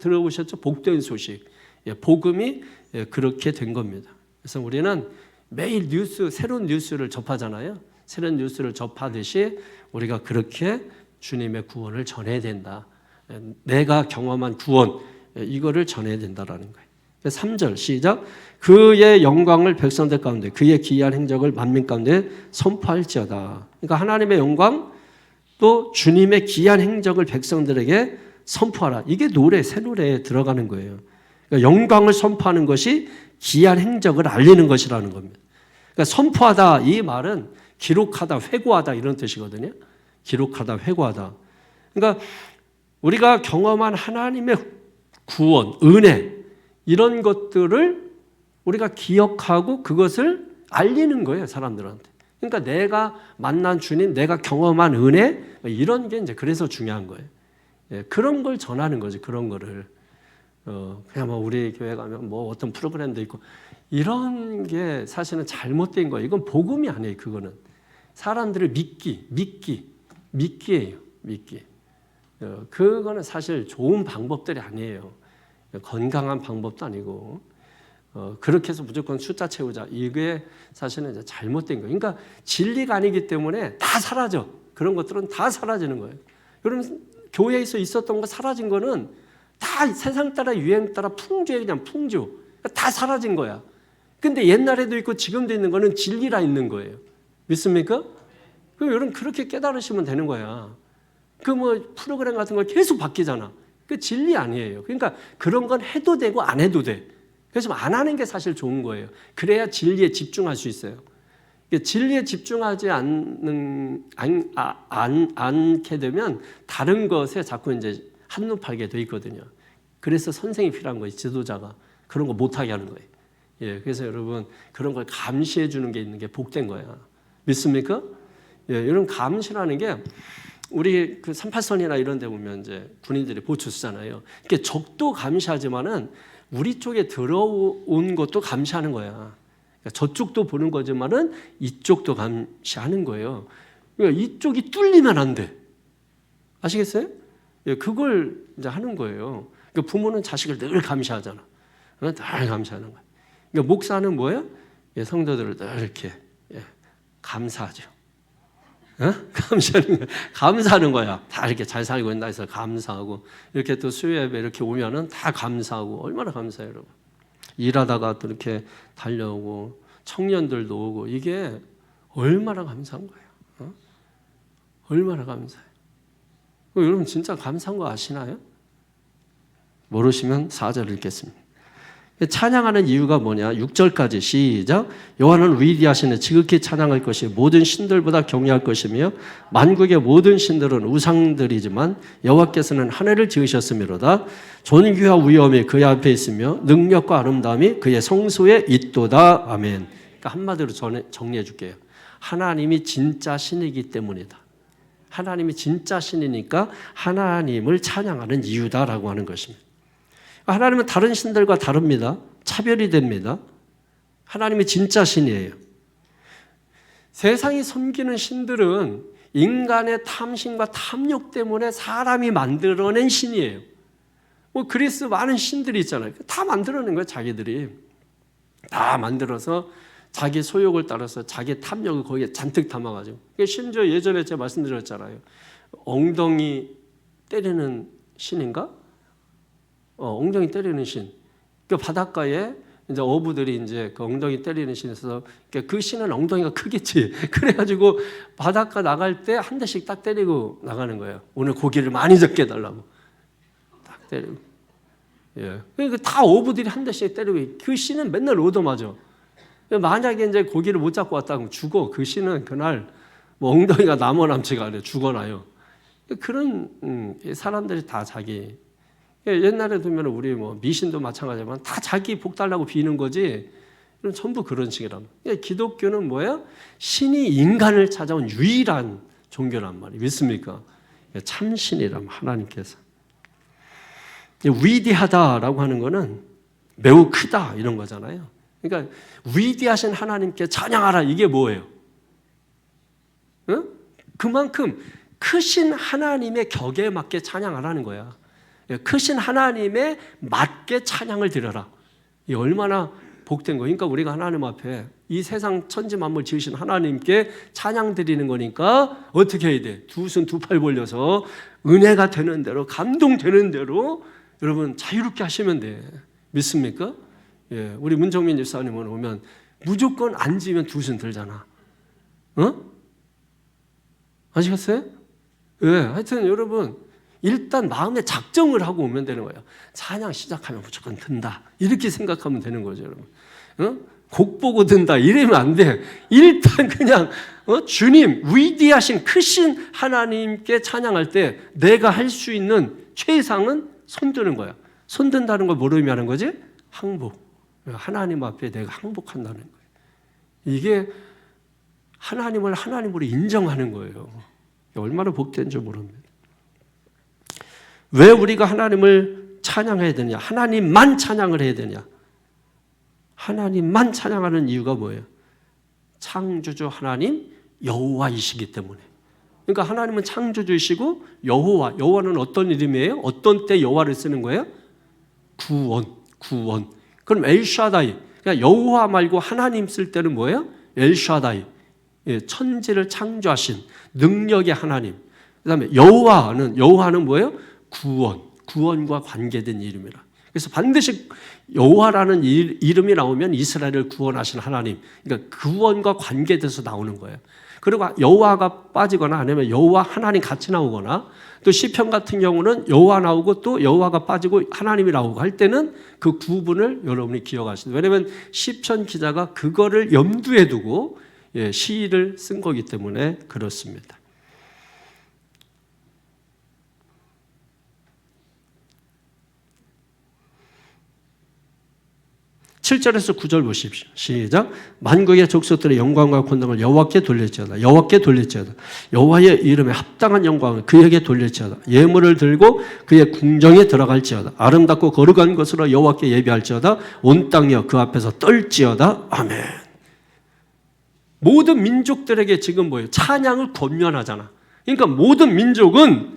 들어보셨죠? 복된 소식. 복음이 그렇게 된 겁니다. 그래서 우리는 매일 새로운 뉴스를 접하잖아요. 새로운 뉴스를 접하듯이 우리가 그렇게 주님의 구원을 전해야 된다. 내가 경험한 구원, 이거를 전해야 된다라는 거예요. 3절 시작. 그의 영광을 백성들 가운데 그의 기이한 행적을 만민 가운데 선포할지어다. 그러니까 하나님의 영광 또 주님의 기이한 행적을 백성들에게 선포하라. 이게 새 노래에 들어가는 거예요. 그러니까 영광을 선포하는 것이 기이한 행적을 알리는 것이라는 겁니다. 그러니까 선포하다 이 말은 기록하다, 회고하다 이런 뜻이거든요. 기록하다, 회고하다. 그러니까 우리가 경험한 하나님의 구원, 은혜 이런 것들을 우리가 기억하고 그것을 알리는 거예요, 사람들한테. 그러니까 내가 만난 주님, 내가 경험한 은혜 이런 게 이제 그래서 중요한 거예요. 그런 걸 전하는 거지, 그런 거를. 그냥 뭐 우리 교회 가면 뭐 어떤 프로그램도 있고 이런 게 사실은 잘못된 거예요. 이건 복음이 아니에요. 그거는 사람들을 믿기예요. 그거는 사실 좋은 방법들이 아니에요. 건강한 방법도 아니고 그렇게 해서 무조건 숫자 채우자. 이게 사실은 이제 잘못된 거예요. 그러니까 진리가 아니기 때문에 다 사라져. 그런 것들은 다 사라지는 거예요. 여러분 교회에서 있었던 거 사라진 거는 다 세상 따라 유행 따라 풍조에 그냥 풍조. 다 사라진 거야. 근데 옛날에도 있고 지금도 있는 거는 진리라 있는 거예요. 믿습니까? 그럼 여러분 그렇게 깨달으시면 되는 거야. 그 뭐 프로그램 같은 거 계속 바뀌잖아. 그 진리 아니에요. 그러니까 그런 건 해도 되고 안 해도 돼. 그래서 안 하는 게 사실 좋은 거예요. 그래야 진리에 집중할 수 있어요. 진리에 집중하지 않게 되면 다른 것에 자꾸 이제 한눈 팔게 돼 있거든요. 그래서 선생이 필요한 거예요. 지도자가. 그런 거 못하게 하는 거예요. 예, 그래서 여러분 그런 걸 감시해 주는 게 있는 게 복된 거야. 믿습니까? 예, 여러분 감시라는 게 우리 그 38선이나 이런 데 보면 이제 군인들이 보초 쓰잖아요. 이게 적도 감시하지만은 우리 쪽에 들어온 것도 감시하는 거야. 그러니까 저쪽도 보는 거지만은 이쪽도 감시하는 거예요. 그러니까 이쪽이 뚫리면 안 돼. 아시겠어요? 예, 그걸 이제 하는 거예요. 그러니까 부모는 자식을 늘 감시하잖아. 늘 감시하는 거야. 그러니까 목사는 뭐예요? 예, 성도들을 늘 이렇게 감사하죠. 감사하는 거야. 감사하는 거야. 다 이렇게 잘 살고 있나 해서 감사하고, 이렇게 또 수요예배 이렇게 오면은 다 감사하고, 얼마나 감사해요, 여러분. 일하다가 또 이렇게 달려오고, 청년들도 오고, 이게 얼마나 감사한 거예요. 얼마나 감사해요. 여러분 진짜 감사한 거 아시나요? 모르시면 4절 읽겠습니다. 찬양하는 이유가 뭐냐? 6절까지 시작. 여호와는 위대하시네. 지극히 찬양할 것이 모든 신들보다 경외할 것이며 만국의 모든 신들은 우상들이지만 여호와께서는 하늘을 지으셨음이로다. 존귀와 위엄이 그의 앞에 있으며 능력과 아름다움이 그의 성소에 있도다. 아멘. 그러니까 한마디로 정리해 줄게요. 하나님이 진짜 신이기 때문이다. 하나님이 진짜 신이니까 하나님을 찬양하는 이유다라고 하는 것입니다. 하나님은 다른 신들과 다릅니다. 차별이 됩니다. 하나님이 진짜 신이에요. 세상이 섬기는 신들은 인간의 탐심과 탐욕 때문에 사람이 만들어낸 신이에요. 뭐 그리스 많은 신들이 있잖아요. 다 만들어낸 거예요. 자기들이 다 만들어서 자기 소욕을 따라서 자기 탐욕을 거기에 잔뜩 담아가지고. 심지어 예전에 제가 말씀드렸잖아요. 엉덩이 때리는 신인가? 엉덩이 때리는 신. 그 바닷가에 이제 어부들이 이제 그 엉덩이 때리는 신에서 그 신은 엉덩이가 크겠지. 그래가지고 바닷가 나갈 때 한 대씩 딱 때리고 나가는 거예요. 오늘 고기를 많이 잡게 해달라고. 딱 때리고. 예. 그러니까 다 어부들이 한 대씩 때리고 그 신은 맨날 얻어맞아. 만약에 이제 고기를 못 잡고 왔다 그러면 죽어. 그 신은 그날 뭐 엉덩이가 남아남지가 않아요. 죽어나요. 그런 사람들이 다 자기. 옛날에 보면 우리 뭐 미신도 마찬가지지만 다 자기 복 달라고 비는 거지. 전부 그런 식이란 말이에요. 기독교는 뭐예요? 신이 인간을 찾아온 유일한 종교란 말이에요. 믿습니까? 참신이란 하나님께서. 위대하다라고 하는 거는 매우 크다 이런 거잖아요. 그러니까 위대하신 하나님께 찬양하라 이게 뭐예요? 응? 그만큼 크신 하나님의 격에 맞게 찬양하라는 거야. 크신 하나님에 맞게 찬양을 드려라. 이 얼마나 복된 거예요. 그러니까 우리가 하나님 앞에 이 세상 천지 만물 지으신 하나님께 찬양 드리는 거니까 어떻게 해야 돼? 두 손 두 팔 벌려서 은혜가 되는 대로 감동되는 대로 여러분 자유롭게 하시면 돼. 믿습니까? 예, 우리 문정민 집사님은 오면 무조건 앉으면 두 손 들잖아. 아시겠어요? 예, 하여튼 여러분 일단 마음에 작정을 하고 오면 되는 거예요. 찬양 시작하면 무조건 든다. 이렇게 생각하면 되는 거죠, 여러분. 곡 보고 든다. 이러면 안 돼. 일단 그냥 주님, 위대하신 크신 하나님께 찬양할 때 내가 할 수 있는 최상은 손 드는 거야. 손 든다는 걸 뭐로 의미하는 거지? 항복. 하나님 앞에 내가 항복한다는 거예요. 이게 하나님을 하나님으로 인정하는 거예요. 얼마나 복된 줄 모릅니다. 왜 우리가 하나님을 찬양해야 되냐? 하나님만 찬양을 해야 되냐? 하나님만 찬양하는 이유가 뭐예요? 창조주 하나님 여호와이시기 때문에. 그러니까 하나님은 창조주이시고 여호와는 어떤 이름이에요? 어떤 때 여호와를 쓰는 거예요? 구원. 그럼 엘샤다이. 그러니까 여호와 말고 하나님 쓸 때는 뭐예요? 엘샤다이. 천지를 창조하신 능력의 하나님. 그다음에 여호와는 뭐예요? 구원과 관계된 이름이라. 그래서 반드시 여호와라는 이름이 나오면 이스라엘을 구원하신 하나님, 그러니까 구원과 관계돼서 나오는 거예요. 그리고 여호와가 빠지거나 아니면 여호와 하나님 같이 나오거나, 또 시편 같은 경우는 여호와 나오고 또 여호와가 빠지고 하나님이 나오고 할 때는 그 구분을 여러분이 기억하시죠. 왜냐하면 시편 기자가 그거를 염두에 두고 시를 쓴 거기 때문에 그렇습니다. 7절에서 9절 보십시오. 시작. 만국의 족속들의 영광과 권능을 여호와께 돌릴지어다. 여호와께 돌릴지어다. 여호와의 이름에 합당한 영광을 그에게 돌릴지어다. 예물을 들고 그의 궁정에 들어갈지어다. 아름답고 거룩한 것으로 여호와께 예배할지어다. 온 땅이여 그 앞에서 떨지어다. 아멘. 모든 민족들에게 지금 뭐예요? 찬양을 권면하잖아. 그러니까 모든 민족은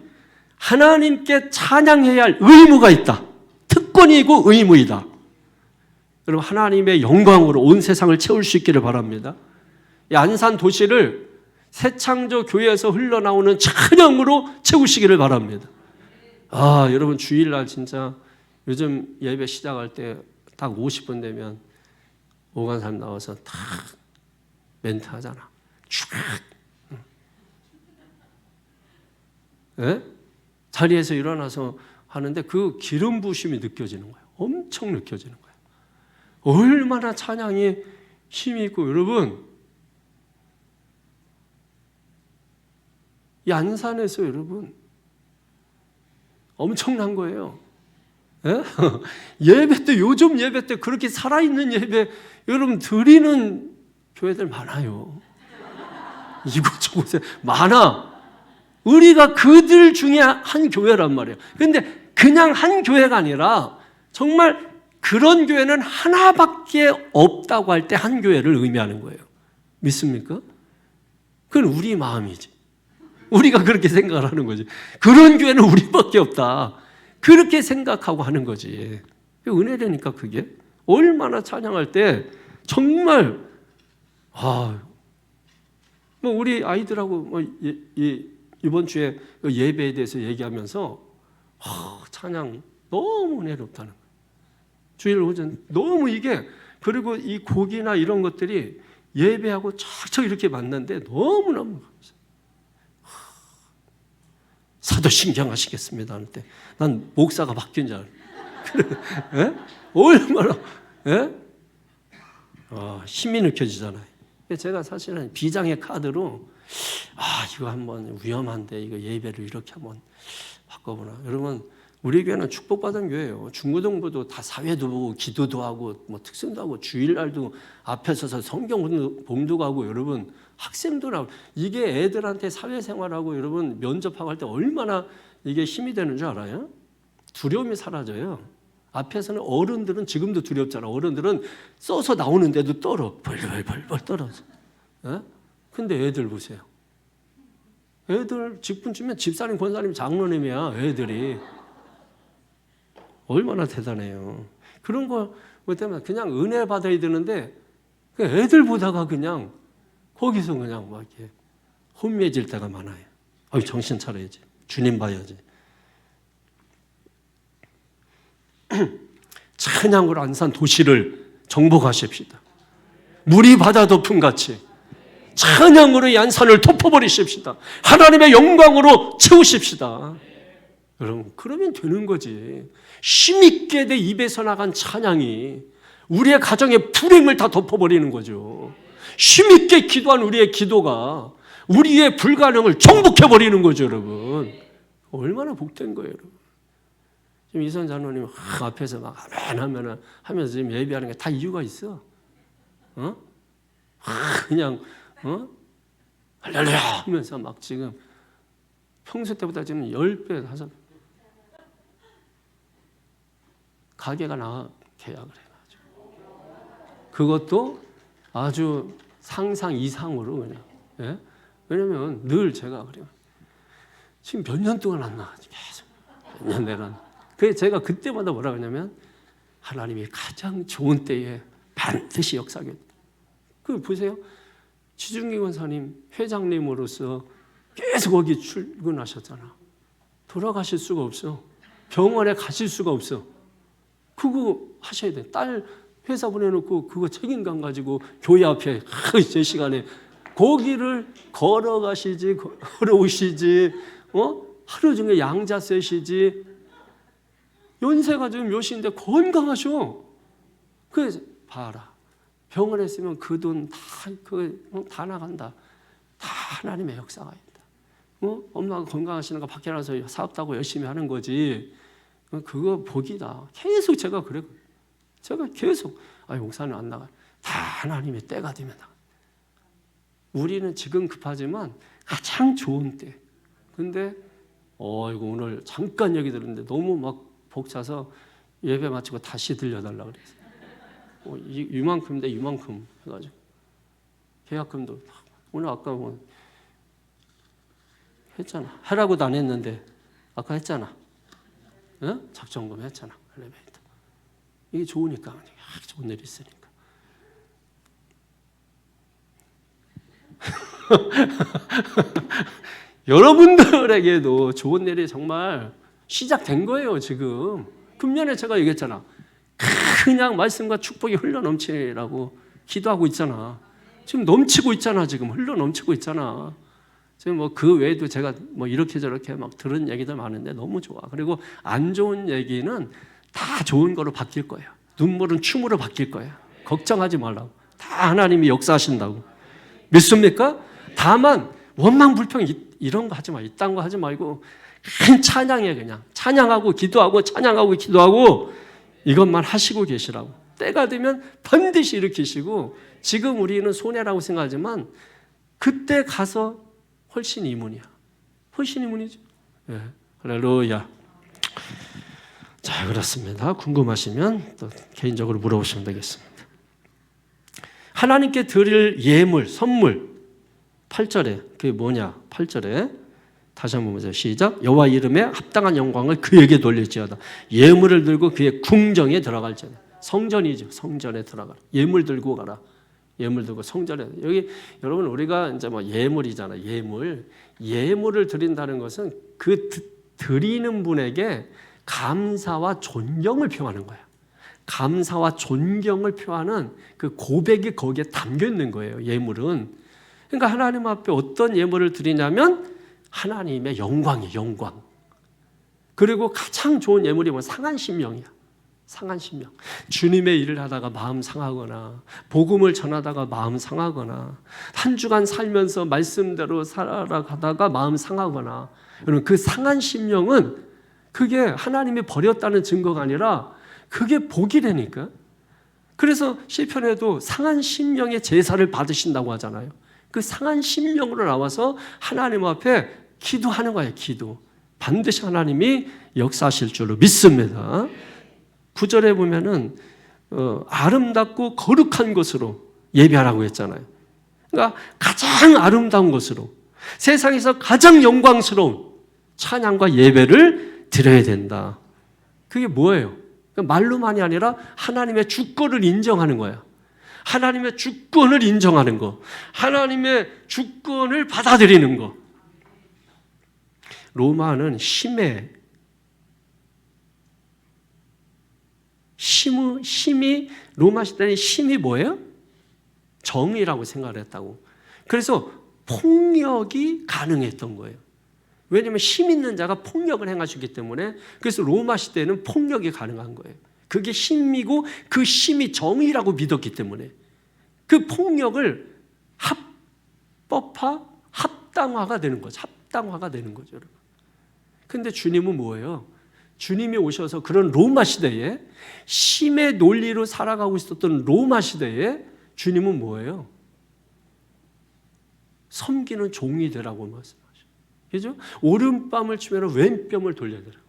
하나님께 찬양해야 할 의무가 있다. 특권이고 의무이다. 여러분, 하나님의 영광으로 온 세상을 채울 수 있기를 바랍니다. 이 안산 도시를 새창조 교회에서 흘러나오는 찬양으로 채우시기를 바랍니다. 아, 여러분 주일날 진짜 요즘 예배 시작할 때 딱 50분 되면 오간 사람 나와서 딱 멘트 하잖아. 쫙. 네? 자리에서 일어나서 하는데 그 기름 부심이 느껴지는 거예요. 엄청 느껴지는 거예요. 얼마나 찬양이 힘이 있고, 여러분 이 안산에서 여러분 엄청난 거예요. 예? 예배 때, 요즘 예배 때 그렇게 살아있는 예배 여러분 드리는 교회들 많아요. 이곳저곳에 많아. 우리가 그들 중에 한 교회란 말이에요. 그런데 그냥 한 교회가 아니라 정말 그런 교회는 하나밖에 없다고 할 때 한 교회를 의미하는 거예요. 믿습니까? 그건 우리 마음이지. 우리가 그렇게 생각을 하는 거지. 그런 교회는 우리밖에 없다. 그렇게 생각하고 하는 거지. 은혜라니까 그게. 얼마나 찬양할 때 정말 뭐 우리 아이들하고 뭐 이번 주에 예배에 대해서 얘기하면서 찬양 너무 은혜롭다는 거예요. 주일 오전 너무 이게, 그리고 이 곡이나 이런 것들이 예배하고 척척 이렇게 만났는데 너무너무 감사해요. 사도신경하시겠습니다 할 때 난 목사가 바뀐 줄 알아요. 얼마나 힘이 느껴지잖아요. 제가 사실은 비장의 카드로 이거 한번 위험한데 이거 예배를 이렇게 한번 바꿔보나. 여러분, 우리 교회는 축복받은 교회예요. 중고등부도 다 사회도 보고 기도도 하고 뭐 특성도 하고 주일날도 앞에 서서 성경 봉독하고, 여러분 학생도 나오고, 이게 애들한테 사회생활하고 여러분 면접하고 할 때 얼마나 이게 힘이 되는 줄 알아요? 두려움이 사라져요. 앞에서는 어른들은 지금도 두렵잖아. 어른들은 써서 나오는데도 떨어. 벌벌 떨어져. 근데 애들 보세요. 애들 직분쯤면 집사님, 권사님, 장로님이야. 애들이 얼마나 대단해요. 그런 거 때문에 그냥 은혜 받아야 되는데 애들 보다가 그냥 거기서 그냥 막 이렇게 혼미해질 때가 많아요. 정신 차려야지. 주님 봐야지. 찬양으로 안산 도시를 정복하십시다. 물이 바다 덮음같이 찬양으로 이 안산을 덮어버리십시다. 하나님의 영광으로 채우십시다. 여러분, 그러면 되는 거지. 힘있게 내 입에서 나간 찬양이 우리의 가정의 불행을 다 덮어버리는 거죠. 힘있게 기도한 우리의 기도가 우리의 불가능을 정복해버리는 거죠, 여러분. 얼마나 복된 거예요, 여러분. 지금 이선 장로님 앞에서 막 아멘 하면서 지금 예배하는 게 다 이유가 있어. 그냥 할렐루야 하면서 막 지금 평소 때보다 지금 10배, 5배 가게가 나와 계약을 해가지고, 그것도 아주 상상 이상으로 그냥. 예? 왜냐면 늘 제가 그래요. 지금 몇 년 동안 안 나가지, 계속 몇 년 내가. 그래서 제가 그때마다 뭐라 그러냐면 하나님이 가장 좋은 때에 반드시 역사하겠다. 그 보세요. 지중기 권사님 회장님으로서 계속 거기 출근하셨잖아. 돌아가실 수가 없어. 병원에 가실 수가 없어. 그거 하셔야 돼. 딸 회사 보내놓고 그거 책임감 가지고 교회 앞에 제 시간에 거기를 걸어가시지, 걸어오시지, 하루 종일 양자 세시지. 연세가 지금 몇인데 건강하셔. 그래서 봐라. 병원에 있으면 그 돈 다 나간다. 다 하나님의 역사가 있다. 엄마가 건강하시는 거 밖에 나가서 사업도 하고 열심히 하는 거지. 그거 복이다. 계속 제가 그래. 제가 계속 목사는 안 나가요. 다 하나님의 때가 되면 나가. 우리는 지금 급하지만 가장 좋은 때. 근데 이거 오늘 잠깐 얘기 들었는데 너무 막 벅차서 예배 마치고 다시 들려달라고 그랬어요. 이만큼인데 이만큼 해가지고 계약금도 오늘 아까 했잖아. 하라고도 안 했는데 아까 했잖아. 작정금 했잖아. 엘리베이터. 이게 좋으니까 좋은 일이 있으니까. 여러분들에게도 좋은 일이 정말 시작된 거예요. 지금 금년에 제가 얘기했잖아. 그냥 말씀과 축복이 흘러 넘치라고 기도하고 있잖아. 지금 넘치고 있잖아. 지금 흘러 넘치고 있잖아. 지금 그 외에도 제가 이렇게 저렇게 막 들은 얘기들 많은데 너무 좋아. 그리고 안 좋은 얘기는 다 좋은 거로 바뀔 거예요. 눈물은 춤으로 바뀔 거예요. 걱정하지 말라고. 다 하나님이 역사하신다고. 믿습니까? 다만 원망 불평 이런 거 하지 마. 이딴 거 하지 말고 그냥 찬양해. 그냥 찬양하고 기도하고 찬양하고 기도하고 이것만 하시고 계시라고. 때가 되면 반드시 일으키시고 지금 우리는 손해라고 생각하지만 그때 가서 훨씬 이문이야. 훨씬 이문이죠. 네. 할렐루야. 자, 그렇습니다. 궁금하시면 또 개인적으로 물어보시면 되겠습니다. 하나님께 드릴 예물, 선물 8절에 그게 뭐냐? 8절에 다시 한번 보세요. 시작. 여호와 이름에 합당한 영광을 그에게 돌릴지어다. 예물을 들고 그의 궁정에 들어갈지어다. 성전이죠. 성전에 들어가라. 예물 들고 가라. 예물 들고 성전에. 여기 여러분 우리가 이제 예물이잖아. 예물을 드린다는 것은 그 드리는 분에게 감사와 존경을 표하는 거야. 감사와 존경을 표하는 그 고백이 거기에 담겨 있는 거예요. 예물은. 그러니까 하나님 앞에 어떤 예물을 드리냐면 하나님의 영광이에요. 영광. 그리고 가장 좋은 예물이 상한 심령이야. 상한 심령. 주님의 일을 하다가 마음 상하거나 복음을 전하다가 마음 상하거나 한 주간 살면서 말씀대로 살아가다가 마음 상하거나 여러분 그 상한 심령은 그게 하나님이 버렸다는 증거가 아니라 그게 복이라니까. 그래서 시편에도 상한 심령의 제사를 받으신다고 하잖아요. 그 상한 심령으로 나와서 하나님 앞에 기도하는 거예요. 기도. 반드시 하나님이 역사하실 줄로 믿습니다. 9절에 보면은 아름답고 거룩한 것으로 예배하라고 했잖아요. 그러니까 가장 아름다운 것으로 세상에서 가장 영광스러운 찬양과 예배를 드려야 된다. 그게 뭐예요? 말로만이 아니라 하나님의 주권을 인정하는 거야. 하나님의 주권을 인정하는 거. 하나님의 주권을 받아들이는 거. 로마는 심이 로마 시대는 심이 뭐예요? 정의라고 생각을 했다고. 그래서 폭력이 가능했던 거예요. 왜냐하면 힘 있는 자가 폭력을 행하시기 때문에 그래서 로마 시대에는 폭력이 가능한 거예요. 그게 힘이고 그 힘이 정의라고 믿었기 때문에 그 폭력을 합당화가 되는 거죠. 합당화가 되는 거죠, 여러분. 근데 주님은 뭐예요? 주님이 오셔서 그런 로마 시대에 힘의 논리로 살아가고 있었던 로마 시대에 주님은 뭐예요? 섬기는 종이 되라고 말씀하셔요. 그죠? 오른뺨을 치면 왼뺨을 돌려야 되라고.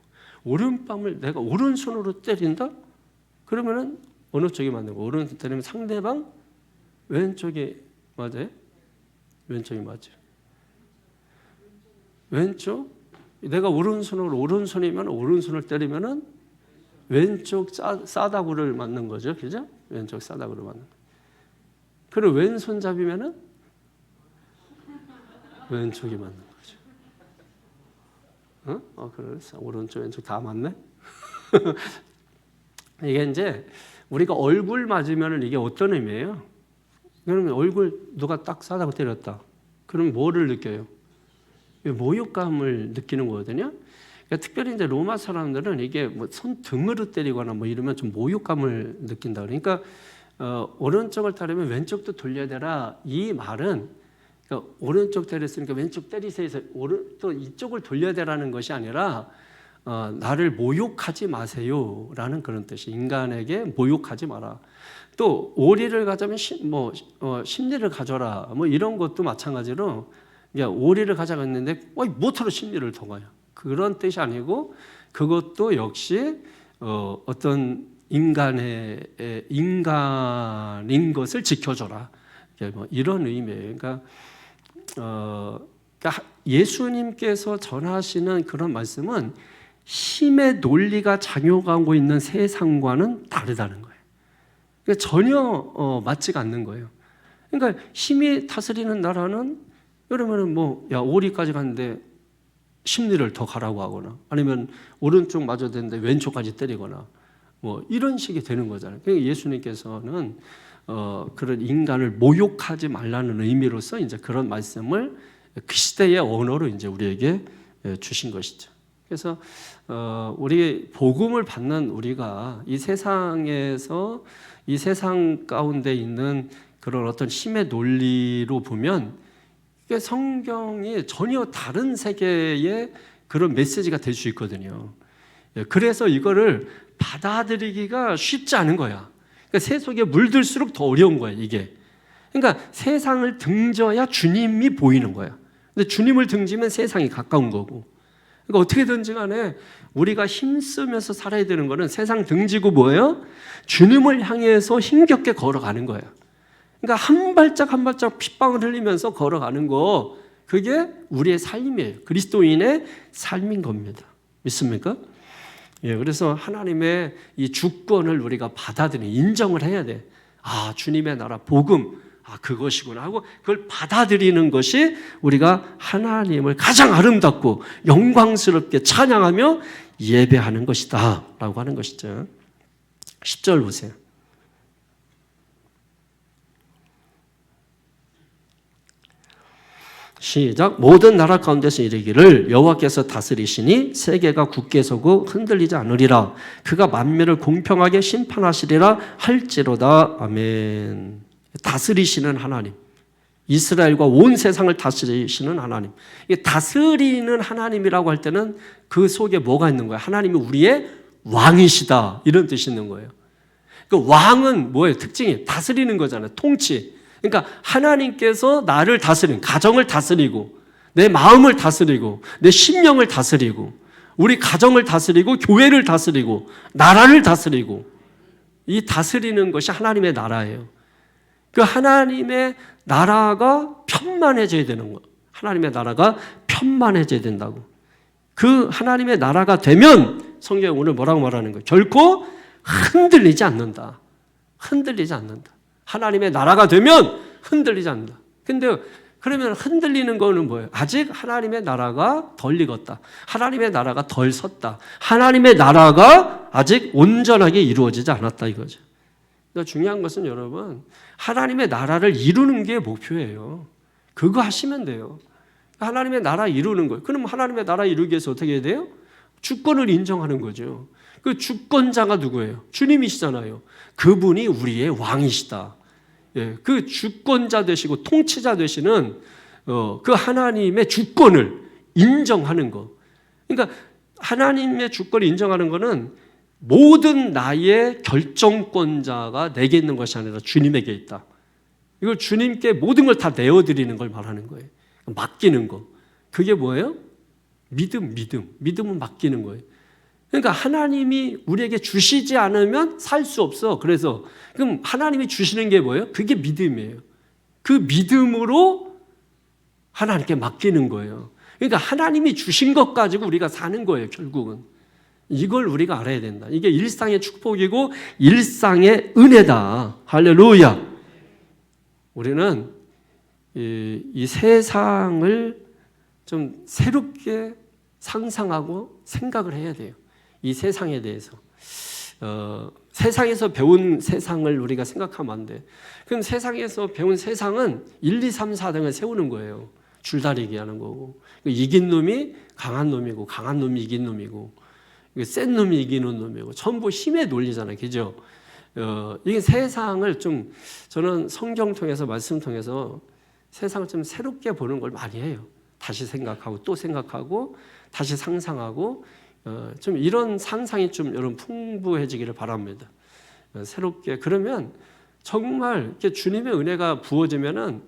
오른뺨을 내가 오른손으로 때린다? 그러면은 어느 쪽이 맞는 거? 오른손 때리면 상대방 왼쪽이 맞아요? 왼쪽이 맞죠. 왼쪽? 내가 오른손이면 오른손을 때리면은 왼쪽 싸다구를 맞는 거죠. 그죠? 왼쪽 싸다구를 맞는 거. 그리고 왼손잡이면은 왼쪽이 맞는 거죠. 그래. 오른쪽 왼쪽 다 맞네. 이게 이제 우리가 얼굴 맞으면 이게 어떤 의미예요? 그러면 얼굴 누가 딱 싸다고 때렸다. 그럼 뭐를 느껴요? 모욕감을 느끼는 거거든요. 그러니까 특별히 이제 로마 사람들은 이게 뭐 손등으로 때리거나 뭐 이러면 좀 모욕감을 느낀다. 그러니까 오른쪽을 따르면 왼쪽도 돌려야 되라. 이 말은 그러니까 오른쪽 때렸으니까 왼쪽 때리세요. 또 이쪽을 돌려야 되라는 것이 아니라 나를 모욕하지 마세요라는 그런 뜻이. 인간에게 모욕하지 마라. 또 오리를 가자면 심리를 가져라. 뭐 이런 것도 마찬가지로 오리를 가자고 했는데 못하러 심리를 더 가요. 그런 뜻이 아니고 그것도 역시 어떤 인간인 것을 지켜줘라. 뭐 이런 의미예요. 그러니까 예수님께서 전하시는 그런 말씀은 힘의 논리가 작용하고 있는 세상과는 다르다는 거예요. 그러니까 전혀 맞지가 않는 거예요. 그러니까 힘이 다스리는 나라는 그러면은 오리까지 갔는데 심리를 더 가라고 하거나 아니면 오른쪽 맞아야 되는데 왼쪽까지 때리거나 뭐 이런 식이 되는 거잖아요. 그러니까 예수님께서는 그런 인간을 모욕하지 말라는 의미로서 이제 그런 말씀을 그 시대의 언어로 이제 우리에게 주신 것이죠. 그래서 우리 복음을 받는 우리가 이 세상에서 이 세상 가운데 있는 그런 어떤 힘의 논리로 보면 성경이 전혀 다른 세계의 그런 메시지가 될 수 있거든요. 그래서 이거를 받아들이기가 쉽지 않은 거야. 그러니까 새 속에 물들수록 더 어려운 거야, 이게. 그러니까 세상을 등져야 주님이 보이는 거야. 근데 주님을 등지면 세상이 가까운 거고. 그러니까 어떻게든지 간에 우리가 힘쓰면서 살아야 되는 거는 세상 등지고 뭐예요? 주님을 향해서 힘겹게 걸어가는 거야. 그러니까 한 발짝 한 발짝 핏방울 흘리면서 걸어가는 거, 그게 우리의 삶이에요. 그리스도인의 삶인 겁니다. 믿습니까? 예, 그래서 하나님의 이 주권을 우리가 받아들이는, 인정을 해야 돼. 아, 주님의 나라, 복음, 그것이구나 하고 그걸 받아들이는 것이 우리가 하나님을 가장 아름답고 영광스럽게 찬양하며 예배하는 것이다 라고 하는 것이죠. 10절 보세요. 시작. 모든 나라 가운데서 이르기를 여호와께서 다스리시니 세계가 굳게 서고 흔들리지 않으리라. 그가 만민을 공평하게 심판하시리라 할지로다. 아멘. 다스리시는 하나님, 이스라엘과 온 세상을 다스리시는 하나님. 이게 다스리는 하나님이라고 할 때는 그 속에 뭐가 있는 거예요? 하나님이 우리의 왕이시다 이런 뜻이 있는 거예요. 그 왕은 뭐예요? 특징이 다스리는 거잖아요. 통치. 그러니까 하나님께서 나를 다스리는, 가정을 다스리고 내 마음을 다스리고 내 심령을 다스리고 우리 가정을 다스리고 교회를 다스리고 나라를 다스리고, 이 다스리는 것이 하나님의 나라예요. 그 하나님의 나라가 편만해져야 되는 거예요. 하나님의 나라가 편만해져야 된다고. 그 하나님의 나라가 되면 성경이 오늘 뭐라고 말하는 거예요? 결코 흔들리지 않는다. 흔들리지 않는다. 하나님의 나라가 되면 흔들리지 않는다. 근데 그러면 흔들리는 거는 뭐예요? 아직 하나님의 나라가 덜 익었다. 하나님의 나라가 덜 섰다. 하나님의 나라가 아직 온전하게 이루어지지 않았다 이거죠. 그러니까 중요한 것은 여러분, 하나님의 나라를 이루는 게 목표예요. 그거 하시면 돼요. 하나님의 나라 이루는 거예요. 그럼 하나님의 나라 이루기 위해서 어떻게 해야 돼요? 주권을 인정하는 거죠. 그 주권자가 누구예요? 주님이시잖아요. 그분이 우리의 왕이시다. 예, 그 주권자 되시고 통치자 되시는 그 하나님의 주권을 인정하는 거. 그러니까 하나님의 주권을 인정하는 거는 모든 나의 결정권자가 내게 있는 것이 아니라 주님에게 있다. 이걸 주님께 모든 걸 다 내어드리는 걸 말하는 거예요. 맡기는 거. 그게 뭐예요? 믿음은 맡기는 거예요. 그러니까 하나님이 우리에게 주시지 않으면 살 수 없어. 그래서 그럼 하나님이 주시는 게 뭐예요? 그게 믿음이에요. 그 믿음으로 하나님께 맡기는 거예요. 그러니까 하나님이 주신 것 가지고 우리가 사는 거예요, 결국은. 이걸 우리가 알아야 된다. 이게 일상의 축복이고 일상의 은혜다. 할렐루야. 우리는 이 세상을 좀 새롭게 상상하고 생각을 해야 돼요. 이 세상에 대해서. 세상에서 배운 세상을 우리가 생각하면 안 돼. 그럼 세상에서 배운 세상은 1, 2, 3, 4등을 세우는 거예요. 줄다리기 하는 거고. 이긴 놈이 강한 놈이고, 강한 놈이 이긴 놈이고, 센 놈이 이기는 놈이고, 전부 힘의 논리잖아요. 그죠? 이게 세상을 좀, 저는 성경 통해서, 말씀 통해서 세상을 좀 새롭게 보는 걸 많이 해요. 다시 생각하고, 또 생각하고, 다시 상상하고, 좀 이런 상상이 좀 여러분 풍부해지기를 바랍니다. 새롭게. 그러면 정말 이렇게 주님의 은혜가 부어지면은,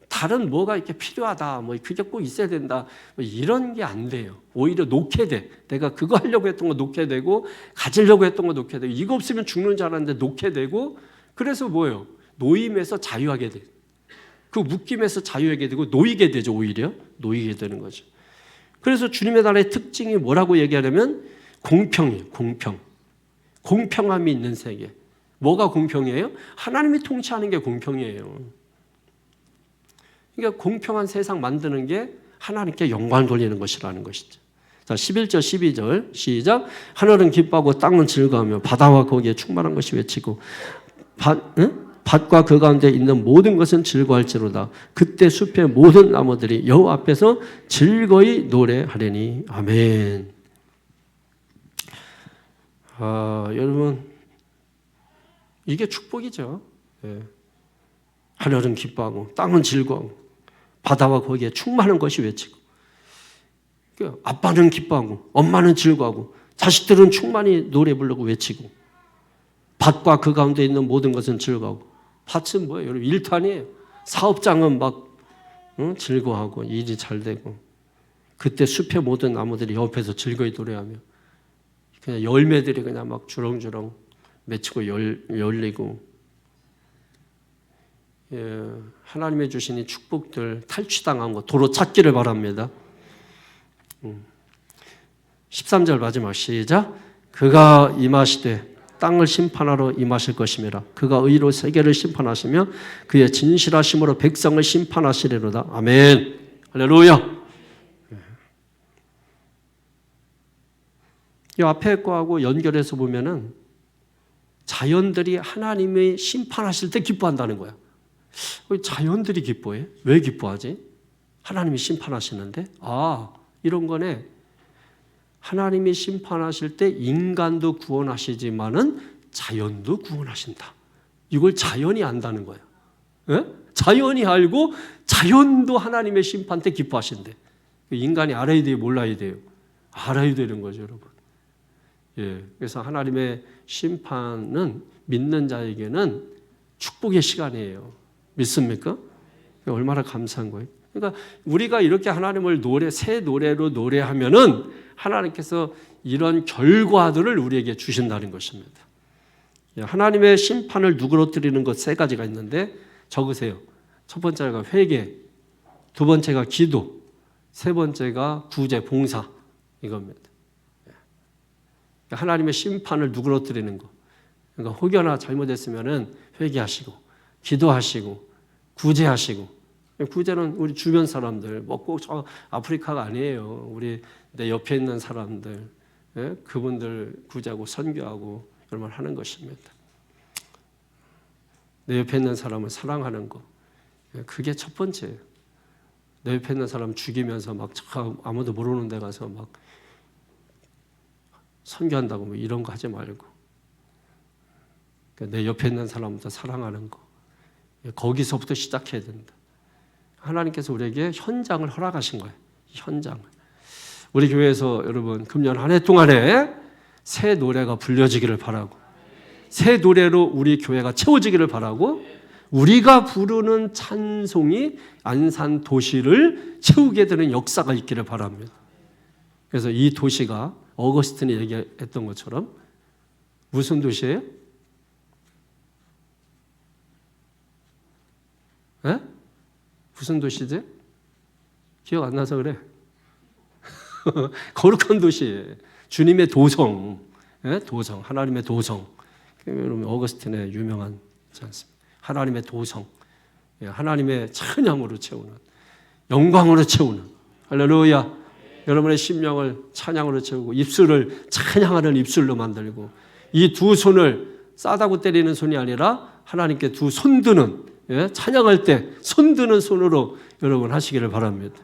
다른 뭐가 이렇게 필요하다, 뭐 그게 꼭 있어야 된다, 뭐 이런 게 안 돼요. 오히려 놓게 돼. 내가 그거 하려고 했던 거 놓게 되고, 가지려고 했던 거 놓게 되고, 이거 없으면 죽는 줄 알았는데 놓게 되고, 그래서 뭐예요? 노임에서 자유하게 돼. 그 묶임에서 자유하게 되고 놓이게 되죠. 오히려 놓이게 되는 거죠. 그래서 주님의 나라의 특징이 뭐라고 얘기하냐면 공평이에요. 공평. 공평함이 있는 세계. 뭐가 공평이에요? 하나님이 통치하는 게 공평이에요. 그러니까 공평한 세상 만드는 게 하나님께 영광을 돌리는 것이라는 것이죠. 자, 11절 12절 시작. 하늘은 기뻐하고 땅은 즐거워하며 바다와 거기에 충만한 것이 외치고 밭과 그 가운데 있는 모든 것은 즐거워할지로다. 그때 숲의 모든 나무들이 여호와 앞에서 즐거이 노래하리니. 아멘. 여러분, 이게 축복이죠. 네. 하늘은 기뻐하고 땅은 즐거워하고 바다와 거기에 충만한 것이 외치고, 아빠는 기뻐하고 엄마는 즐거워하고 자식들은 충만히 노래 부르고 외치고, 밭과 그 가운데 있는 모든 것은 즐거워하고. 밭은 뭐예요? 여러분, 일터아니에요. 사업장은 막 즐거워하고 일이 잘 되고, 그때 숲의 모든 나무들이 옆에서 즐거이 노래하며 그냥 열매들이 그냥 막 주렁주렁 맺히고 열리고. 하나님의 주신 이 축복들, 탈취당한 거 도로 찾기를 바랍니다. 13절 마지막 시작. 그가 임하시되 땅을 심판하러 임하실 것임이라. 그가 의로 세계를 심판하시며 그의 진실하심으로 백성을 심판하시리로다. 아멘. 할렐루야. 이 앞에 거하고 연결해서 보면은 자연들이 하나님이 심판하실 때 기뻐한다는 거야. 자연들이 기뻐해? 왜 기뻐하지? 하나님이 심판하시는데? 이런 거네. 하나님이 심판하실 때 인간도 구원하시지만은 자연도 구원하신다. 이걸 자연이 안다는 거야. 예? 자연이 알고 자연도 하나님의 심판 때 기뻐하신대. 인간이 알아야 돼요, 몰라야 돼요? 알아야 되는 거죠, 여러분. 예. 그래서 하나님의 심판은 믿는 자에게는 축복의 시간이에요. 믿습니까? 얼마나 감사한 거예요. 그러니까 우리가 이렇게 하나님을 새 노래로 노래하면은 하나님께서 이런 결과들을 우리에게 주신다는 것입니다. 하나님의 심판을 누그러뜨리는 것 3가지가 있는데 적으세요. 첫 번째가 회개, 두 번째가 기도, 세 번째가 구제, 봉사 이겁니다. 하나님의 심판을 누그러뜨리는 거. 그러니까 혹여나 잘못했으면은 회개하시고, 기도하시고, 구제하시고. 구제는 우리 주변 사람들, 꼭 저 아프리카가 아니에요. 우리 내 옆에 있는 사람들, 그분들 구제하고 선교하고 이런 걸 하는 것입니다. 내 옆에 있는 사람을 사랑하는 거, 그게 첫 번째예요. 내 옆에 있는 사람 죽이면서 막 아무도 모르는 데 가서 막 선교한다고 뭐 이런 거 하지 말고, 내 옆에 있는 사람부터 사랑하는 거, 거기서부터 시작해야 된다. 하나님께서 우리에게 현장을 허락하신 거예요. 현장을. 우리 교회에서 여러분 금년 한 해 동안에 새 노래가 불려지기를 바라고, 새 노래로 우리 교회가 채워지기를 바라고, 우리가 부르는 찬송이 안산 도시를 채우게 되는 역사가 있기를 바랍니다. 그래서 이 도시가 어거스틴이 얘기했던 것처럼 무슨 도시예요? 에? 무슨 도시지? 기억 안 나서 그래. 거룩한 도시예요. 주님의 도성, 도성, 하나님의 도성. 여러분 어거스틴의 유명한 있지 않습니까? 하나님의 도성, 하나님의 찬양으로 채우는, 영광으로 채우는. 할렐루야. 여러분의 심령을 찬양으로 채우고 입술을 찬양하는 입술로 만들고 이 두 손을 싸다고 때리는 손이 아니라 하나님께 두 손 드는 찬양할 때 손 드는 손으로 여러분 하시기를 바랍니다.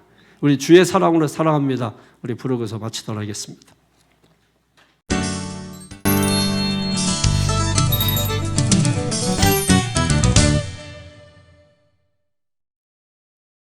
우리 주의 사랑으로 사랑합니다. 우리 부르고서 마치도록 하겠습니다.